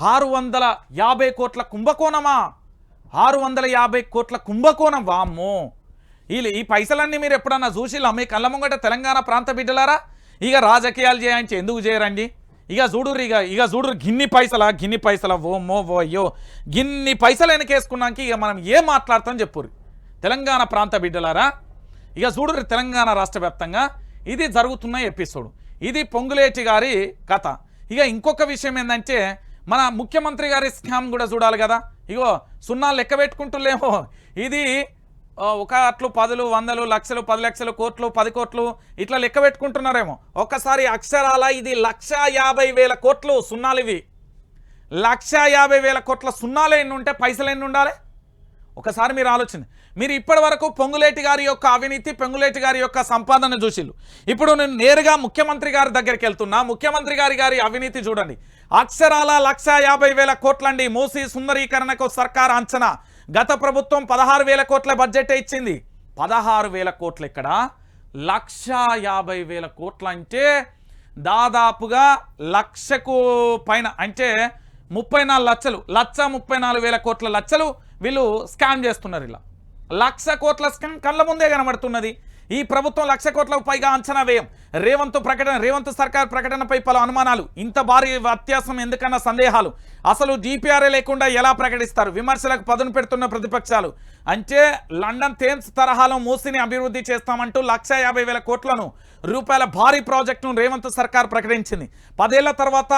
650 కోట్ల కుంభకోణమా? 650 కోట్ల కుంభకోణం. వామ్మో! వీళ్ళు ఈ పైసలన్నీ మీరు ఎప్పుడన్నా చూసిలా మీ కళ్ళ ముంగట తెలంగాణ ప్రాంత బిడ్డలారా? ఇక రాజకీయాలు చేయించి ఎందుకు చేయరండి? ఇక చూడుర్రి, ఇక చూడుర్రి గిన్ని పైసల ఓ అయ్యో గిన్ని పైసలు వెనకేసుకున్నాక ఇక మనం ఏం మాట్లాడతాం చెప్పుర్రి. తెలంగాణ ప్రాంత బిడ్డలారా, ఇక చూడు తెలంగాణ రాష్ట్ర వ్యాప్తంగా ఇది జరుగుతున్న ఎపిసోడ్. ఇది పొంగులేటి గారి కథ. ఇక ఇంకొక విషయం ఏంటంటే మన ముఖ్యమంత్రి గారి స్కామ్ కూడా చూడాలి కదా. ఇగో సున్నాలు లెక్క పెట్టుకుంటులేమో. ఇది ఒక అట్లు 10, 100, లక్షలు, 10 లక్షలు, కోట్లు, 10 కోట్లు ఇట్లా లెక్క పెట్టుకుంటున్నారేమో. ఒక్కసారి అక్షరాల ఇది 1,50,000 కోట్లు సున్నాలు. ఇవి 1,50,000 కోట్ల సున్నాలు ఎన్ని ఉంటే పైసలు ఎన్ని ఉండాలి ఒకసారి మీరు ఆలోచన. మీరు ఇప్పటి వరకు పొంగులేటి గారి యొక్క అవినీతి, పొంగులేటి గారి యొక్క సంపాదన చూసిళ్ళు. ఇప్పుడు నేను నేరుగా ముఖ్యమంత్రి గారి దగ్గరికి వెళ్తున్నా. ముఖ్యమంత్రి గారి అవినీతి చూడండి. అక్షరాల 1,50,000 కోట్లండి. మూసీ సుందరీకరణకు సర్కార్ అంచనా. గత ప్రభుత్వం 16,000 కోట్ల బడ్జెట్ ఇచ్చింది. 16,000 కోట్లు ఇక్కడ 1,50,000 కోట్లు అంటే దాదాపుగా 1,00,000కు పైన, అంటే 34 లక్షలు, 1,34,000 కోట్ల లక్షలు వీళ్ళు స్కామ్ చేస్తున్నారు. ఇలా 1,00,000 కోట్ల స్కామ్ కళ్ళ ముందే కనబడుతున్నది. ఈ ప్రభుత్వం 1,00,000 కోట్లకు పైగా అంచనా వ్యయం. రేవంత్ సర్కార్ ప్రకటనపై పలు అనుమానాలు. ఇంత భారీ వ్యత్యాసం ఎందుకన్నా సందేహాలు. అసలు జీపీఆర్ఏ లేకుండా ఎలా ప్రకటిస్తారు? విమర్శలకు పదును పెడుతున్న ప్రతిపక్షాలు. అంటే లండన్ థేమ్స్ తరహాలో మూసీని అభివృద్ధి చేస్తామంటూ 1,50,000 కోట్లను రూపాయల భారీ ప్రాజెక్టును రేవంత్ సర్కార్ ప్రకటించింది. 10 ఏళ్ల తర్వాత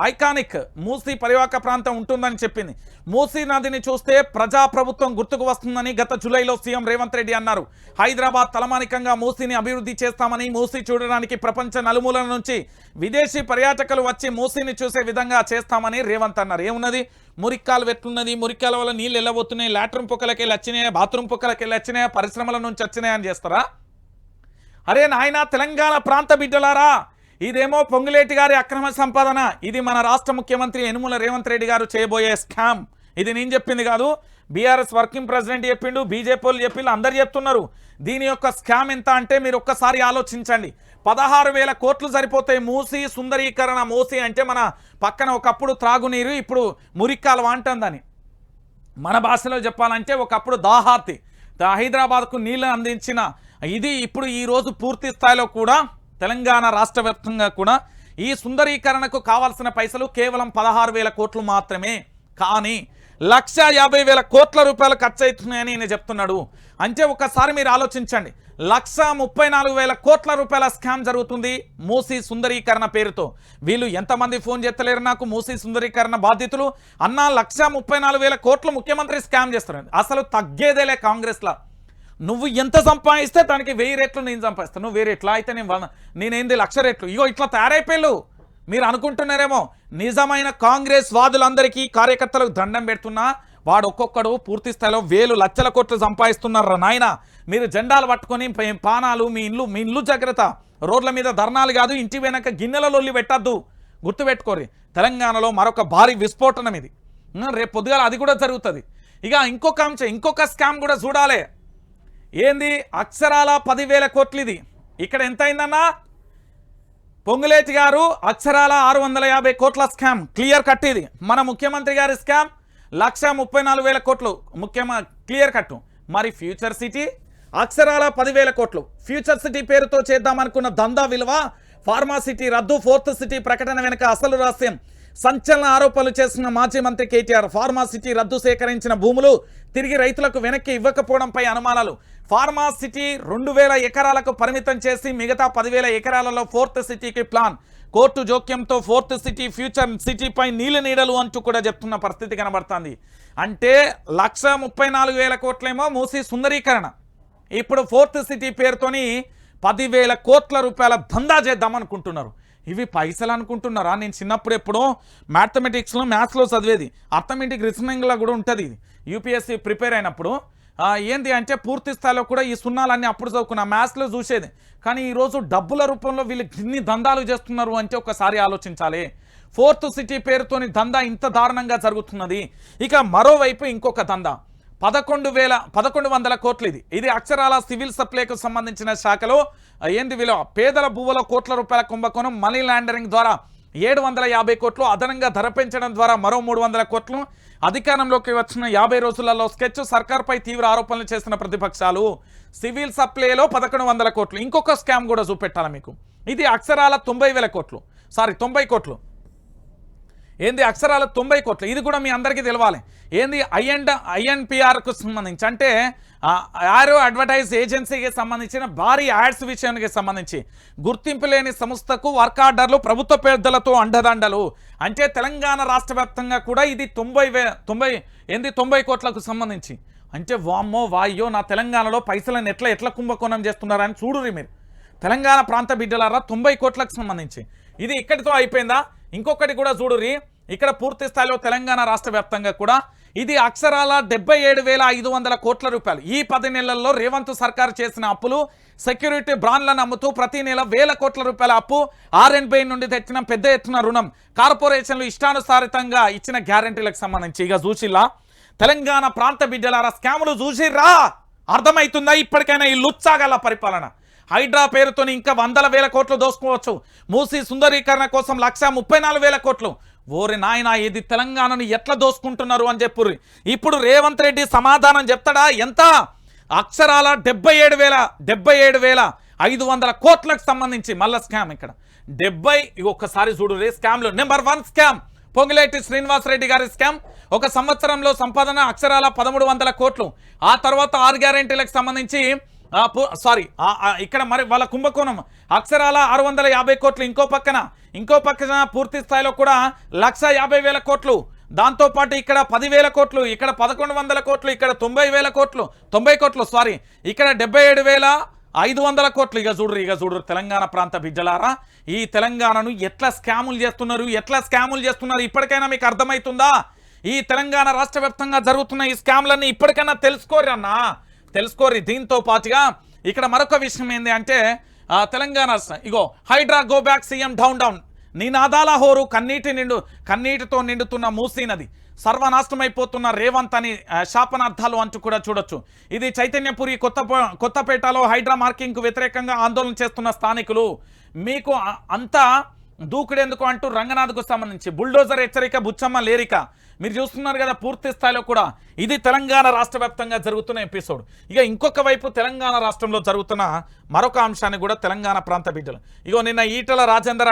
ఐకానిక్ మూసీ పరివాహక ప్రాంతం ఉంటుందని చెప్పింది. మూసీ నదిని చూస్తే ప్రజాప్రభుత్వం గుర్తుకు వస్తుందని గత జూలైలో సీఎం రేవంత్ రెడ్డి అన్నారు. హైదరాబాద్ తలమానికంగా మూసీని అభివృద్ధి చేస్తామని, మూసీ చూడడానికి ప్రపంచ నలుమూలల నుంచి విదేశీ పర్యాటకులు వచ్చి మూసీని చూసే విధంగా చేస్తామని రేవంత్ అన్నారు. ఏమున్నది? మురిక్కాలు ఎట్లున్నది, మురిక్కాల వల్ల నీళ్ళు వెళ్ళబోతున్నాయి, లాట్రూమ్ పొక్కలకి వెళ్ళి వచ్చినాయా, బాత్రూమ్ పొక్కలకి వెళ్ళి వచ్చినాయా, పరిశ్రమల నుంచి వచ్చినాయని చేస్తారా? అరే నాయన తెలంగాణ ప్రాంత బిడ్డలారా, ఇదేమో పొంగులేటి గారి అక్రమ సంపాదన. ఇది మన రాష్ట్ర ముఖ్యమంత్రి యనుమల రేవంత్ రెడ్డి గారు చేయబోయే స్కామ్. ఇది నేను చెప్పింది కాదు, బీఆర్ఎస్ వర్కింగ్ ప్రెసిడెంట్ చెప్పిండు, బీజేపీ వాళ్ళు చెప్పిండు, అందరు చెప్తున్నారు. దీని యొక్క స్కామ్ ఎంత అంటే మీరు ఒక్కసారి ఆలోచించండి. 16,000 కోట్లు సరిపోతాయి. మూసీ సుందరీకరణ. మూసీ అంటే మన పక్కన ఒకప్పుడు త్రాగునీరు, ఇప్పుడు మురిక్కాలు అంటుందని. మన భాషలో చెప్పాలంటే ఒకప్పుడు దాహార్తి, హైదరాబాద్కు నీళ్లు అందించిన ఇది ఇప్పుడు ఈరోజు పూర్తి స్థాయిలో కూడా తెలంగాణ రాష్ట్ర వ్యాప్తంగా కూడా ఈ సుందరీకరణకు కావాల్సిన పైసలు కేవలం 16,000 కోట్లు మాత్రమే. కానీ 1,50,000 కోట్ల రూపాయలు ఖర్చు అవుతున్నాయని నేను చెప్తున్నాడు. అంటే ఒకసారి మీరు ఆలోచించండి. 1,34,000 కోట్ల రూపాయల స్కామ్ జరుగుతుంది మూసీ సుందరీకరణ పేరుతో. వీళ్ళు ఎంతమంది ఫోన్ చేస్తలేరు నాకు, మూసీ సుందరీకరణ బాధితులు అన్న 1,34,000 కోట్లు ముఖ్యమంత్రి స్కామ్ చేస్తున్నారు. అసలు తగ్గేదేలే కాంగ్రెస్లో. నువ్వు ఎంత సంపాదిస్తే దానికి 1000 రెట్లు నేను సంపాదిస్తాను. నువ్వు 1000 రెట్లా అయితే నేనేంది 1,00,000 రెట్లు. ఇగో ఇట్లా తయారైపోయారు. మీరు అనుకుంటున్నారేమో నిజమైన కాంగ్రెస్ వాదులందరికీ కార్యకర్తలకు దండం పెడుతున్నా. వాడు ఒక్కొక్కడు పూర్తి స్థాయిలో 1,000 లక్షల కోట్లు సంపాదిస్తున్నారు నాయన. మీరు జెండాలు పట్టుకొని పానాలు, మీ ఇల్లు జాగ్రత్త. రోడ్ల మీద ధర్నాలు కాదు, ఇంటి వెనక గిన్నెల లొల్లి పెట్టద్దు. గుర్తుపెట్టుకోరి, తెలంగాణలో మరొక భారీ విస్ఫోటనం ఇది. రేపు పొద్దుగాల అది కూడా జరుగుతుంది. ఇక ఇంకొక అంశం, ఇంకొక స్కామ్ కూడా చూడాలి. ఏంది? అక్షరాల 10,000 కోట్లు. ఇది ఇక్కడ ఎంత అయిందన్నా? పొంగులేటి గారు అక్షరాల 650 కోట్ల స్కామ్ క్లియర్ కట్. ఇది మన ముఖ్యమంత్రి గారి స్కామ్ 1,34,000 కోట్లు క్లియర్ కట్టు. మరి ఫ్యూచర్ సిటీ అక్షరాల 10,000 కోట్లు. ఫ్యూచర్ సిటీ పేరుతో చేద్దామనుకున్న దందా విలువ, ఫార్మా సిటీ రద్దు, 4th సిటీ ప్రకటన వెనుక అసలు రహస్యం. సంచలన ఆరోపణలు చేస్తున్న మాజీ మంత్రి కేటీఆర్. ఫార్మా సిటీ రద్దు, సేకరించిన భూములు తిరిగి రైతులకు వెనక్కి ఇవ్వకపోవడంపై అనుమానాలు. ఫార్మా సిటీ 2,000 ఎకరాలకు పరిమితం చేసి మిగతా 10,000 ఎకరాలలో 4th సిటీకి ప్లాన్. కోర్టు జోక్యంతో 4th సిటీ ఫ్యూచర్ సిటీపై నీడలు అంటూ కూడా చెప్తున్న పరిస్థితి కనబడుతుంది. అంటే 1,34,000 కోట్లేమో మూసీ సుందరీకరణ. ఇప్పుడు 4th సిటీ పేరుతోని 10,000 కోట్ల రూపాయల దందా చేద్దామనుకుంటున్నారు. ఇవి పైసలు అనుకుంటున్నారా? నేను చిన్నప్పుడు ఎప్పుడో మ్యాథమెటిక్స్లో మ్యాథ్స్లో చదివేది. అర్థమెటిక్ రీజనింగ్లో కూడా ఉంటుంది. ఇది యూపీఎస్సీ ప్రిపేర్ అయినప్పుడు ఏంది అంటే పూర్తి స్థాయిలో కూడా ఈ సున్నాలన్నీ అప్పుడు చదువుకున్నా, మ్యాథ్స్లో చూసేది. కానీ ఈరోజు డబ్బుల రూపంలో వీళ్ళు ఇన్ని దందాలు చేస్తున్నారు అంటే ఒకసారి ఆలోచించాలి. 4th సిటీ పేరుతోని దందా ఇంత దారుణంగా జరుగుతున్నది. ఇక మరోవైపు ఇంకొక దందా 1,100 కోట్లు. ఇది అక్షరాల సివిల్ సప్లైకు సంబంధించిన శాఖలో వీళ్ళు పేదల భూముల కోట్ల రూపాయల కుంభకోణం, మనీ లాండరింగ్ ద్వారా 750 కోట్లు, అదనంగా ధర పెంచడం ద్వారా మరో 300 కోట్లు. అధికారంలోకి వచ్చిన 50 రోజులలో స్కెచ్. సర్కార్పై తీవ్ర ఆరోపణలు చేస్తున్న ప్రతిపక్షాలు. సివిల్ సప్లైలో 1,100 కోట్లు. ఇంకొక స్కామ్ కూడా చూపెట్టాలి మీకు. ఇది అక్షరాల 90,000 కోట్లు, 90 కోట్లు. ఏంది అక్షరాల 90 కోట్లు. ఇది కూడా మీ అందరికీ తెలవాలి. ఏంది ఐఎన్పిఆర్కు సంబంధించి అంటే యారో అడ్వర్టైజ్ ఏజెన్సీకి సంబంధించిన భారీ యాడ్స్ విషయానికి సంబంధించి గుర్తింపు లేని సంస్థకు వర్క్ ఆర్డర్లు, ప్రభుత్వ పెద్దలతో అండదండలు. అంటే తెలంగాణ రాష్ట్ర వ్యాప్తంగా కూడా ఇది 90 కోట్లకు సంబంధించి. అంటే వామ్మో వాయ్యో నా తెలంగాణలో పైసలను ఎట్లా కుంభకోణం చేస్తున్నారని చూడురి మీరు. తెలంగాణ ప్రాంత బిడ్డలారా 90 కోట్లకు సంబంధించి ఇది ఇక్కడితో అయిపోయిందా? ఇంకొకటి కూడా చూడురి. ఇక్కడ పూర్తి స్థాయిలో తెలంగాణ రాష్ట్ర వ్యాప్తంగా కూడా ఇది అక్షరాల 77,500 కోట్ల రూపాయలు. ఈ 10 నెలల్లో రేవంత్ సర్కార్ చేసిన అప్పులు, సెక్యూరిటీ బ్రాండ్లను అమ్ముతూ ప్రతి నెల 1000 కోట్ల రూపాయల అప్పు, ఆర్ఎండ్బి నుండి తెచ్చిన పెద్ద ఎత్తున రుణం, కార్పొరేషన్లు ఇష్టానుసారితంగా ఇచ్చిన గ్యారంటీలకు సంబంధించి ఇక చూసిల్లా తెలంగాణ ప్రాంత బిడ్డలారా స్కాములు చూసిర్రా? అర్థమవుతుందా ఇప్పటికైనా ఈ లుచ్చాగల పరిపాలన? హైడ్రా పేరుతోని ఇంకా 100,000 కోట్లు దోసుకోవచ్చు. మూసీ సుందరీకరణ కోసం 1,34,000 కోట్లు. ఓరి నాయన ఇది తెలంగాణను ఎట్లా దోసుకుంటున్నారు అని చెప్పుర్రి. ఇప్పుడు రేవంత్ రెడ్డి సమాధానం చెప్తాడా? ఎంత? అక్షరాల 77,500 కోట్లకు సంబంధించి మళ్ళా స్కామ్. ఇక్కడ 70 ఒక్కసారి చూడుర్రి స్కామ్లు. నెంబర్ 1 స్కామ్ పొంగులేటి శ్రీనివాసరెడ్డి గారి స్కామ్. ఒక సంవత్సరంలో సంపాదన అక్షరాల 1300 కోట్లు. ఆ తర్వాత 6 గ్యారెంటీలకు సంబంధించి ఇక్కడ మరి వాళ్ళ కుంభకోణం అక్షరాల 650 కోట్లు. ఇంకో పక్కన పూర్తి స్థాయిలో కూడా 1,50,000 కోట్లు. దాంతోపాటు ఇక్కడ 10,000 కోట్లు, ఇక్కడ 1,100 కోట్లు, ఇక్కడ 90,000 కోట్లు, 90 కోట్లు సారీ, ఇక్కడ 77,500 కోట్లు. ఇక చూడరు తెలంగాణ ప్రాంత బిడ్డలారా ఈ తెలంగాణను ఎట్లా స్కాములు చేస్తున్నారు ఇప్పటికైనా మీకు అర్థమవుతుందా? ఈ తెలంగాణ రాష్ట్ర వ్యాప్తంగా జరుగుతున్న ఈ స్కామ్లన్నీ ఇప్పటికైనా తెలుసుకోరి. దీంతో పాటుగా ఇక్కడ మరొక విషయం ఏంది అంటే తెలంగాణ ఇగో HYDRAA go back CM down నినాదాల హోరు కన్నీటితో నిండుతున్న మూసీ నది, సర్వనాశనమైపోతున్న రేవంత్ అని శాపనార్థాలు అంటూ కూడా చూడొచ్చు. ఇది చైతన్యపురి కొత్తపేటలో హైడ్రా మార్కింగ్కు వ్యతిరేకంగా ఆందోళన చేస్తున్న స్థానికులు. మీకు అంతా దూకుడెందుకు అంటూ రంగనాథ్కు సంబంధించి బుల్డోజర్ హెచ్చరిక, బుచ్చమ్మ లేరిక మీరు చూస్తున్నారు కదా. పూర్తి స్థాయిలో కూడా ఇది తెలంగాణ రాష్ట్ర వ్యాప్తంగా జరుగుతున్న ఎపిసోడ్. ఇక ఇంకొక వైపు తెలంగాణ రాష్ట్రంలో జరుగుతున్న మరొక అంశాన్ని కూడా తెలంగాణ ప్రాంత బిడ్డలు ఇగో నిన్న ఈటల రాజేందర్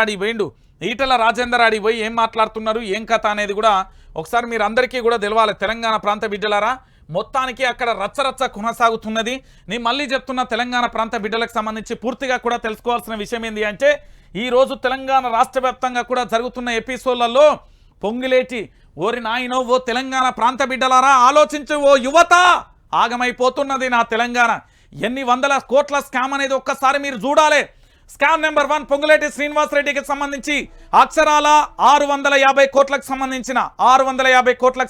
ఆడి పోయి ఏం మాట్లాడుతున్నారు ఏం కథ అనేది కూడా ఒకసారి మీరు అందరికీ కూడా తెలవాలి. తెలంగాణ ప్రాంత బిడ్డలారా మొత్తానికి అక్కడ రచ్చరచ్చ కొనసాగుతున్నది. నేను మళ్ళీ చెప్తున్న తెలంగాణ ప్రాంత బిడ్డలకు సంబంధించి పూర్తిగా కూడా తెలుసుకోవాల్సిన విషయం ఏంటి అంటే ఈరోజు తెలంగాణ రాష్ట్ర వ్యాప్తంగా కూడా జరుగుతున్న ఎపిసోడ్లలో పొంగులేటి ఓరి నాయనో ఓ తెలంగాణ ప్రాంత బిడ్డలారా ఆలోచించు ఓ యువత, ఆగమైపోతున్నది నా తెలంగాణ. ఎన్ని వందల కోట్ల స్కామ్ అనేది ఒక్కసారి మీరు చూడాలి. స్కామ్ నెంబర్ 1 పొంగులేటి శ్రీనివాసరెడ్డికి సంబంధించి అక్షరాల 650 కోట్లకు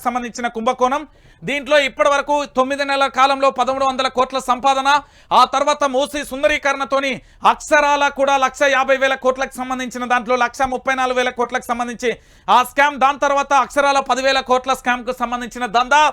సంబంధించిన కుంభకోణం. దీంట్లో ఇప్పటి వరకు 9 నెలల కాలంలో 1,300 కోట్ల సంపాదన. ఆ తర్వాత మూసీ సుందరీకరణతోని అక్షరాల కూడా 1,50,000 కోట్లకు సంబంధించిన దాంట్లో 1,34,000 కోట్లకు సంబంధించి ఆ స్కామ్. దాని తర్వాత అక్షరాల 10,000 కోట్ల స్కామ్కు సంబంధించిన దందా,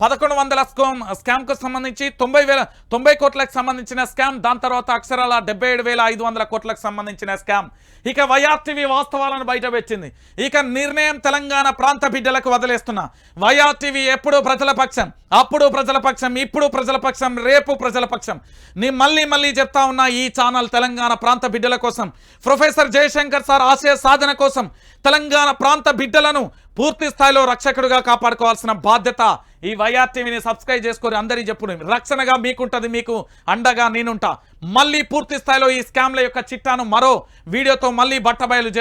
1,100 స్కామ్కు సంబంధించి 90 కోట్లకు సంబంధించిన స్కామ్. దాని తర్వాత అక్షరాల 77,500 కోట్లకు సంబంధించిన స్కామ్. ఇక వైఆర్టీవీ వాస్తవాలను బయటపెట్టింది. ఇక నిర్ణయం తెలంగాణ ప్రాంత బిడ్డలకు వదిలేస్తున్నా. వైఆర్టీవీ ఎప్పుడు ప్రజల పక్షం, అప్పుడు ప్రజల పక్షం, ఇప్పుడు ప్రజల పక్షం, రేపు ప్రజల పక్షం. నీ మళ్ళీ చెప్తా ఉన్నా ఈ ఛానల్ తెలంగాణ ప్రాంత బిడ్డల కోసం, ప్రొఫెసర్ జయశంకర్ సార్ ఆశయ సాధన కోసం తెలంగాణ ప్రాంత బిడ్డలను పూర్తి స్థాయిలో రక్షకుడుగా కాపాడుకోవాల్సిన బాధ్యత ఈ వైఆర్టీవీని సబ్స్క్రైబ్ చేసుకొని అందరి చెప్పును. రక్షణగా మీకుంటది, మీకు అండగా నేనుంటా. మళ్ళీ పూర్తి స్థాయిలో ఈ స్కామ్ల యొక్క చిట్టాను మరో వీడియోతో మళ్ళీ బట్టబయలు చేస్తాను.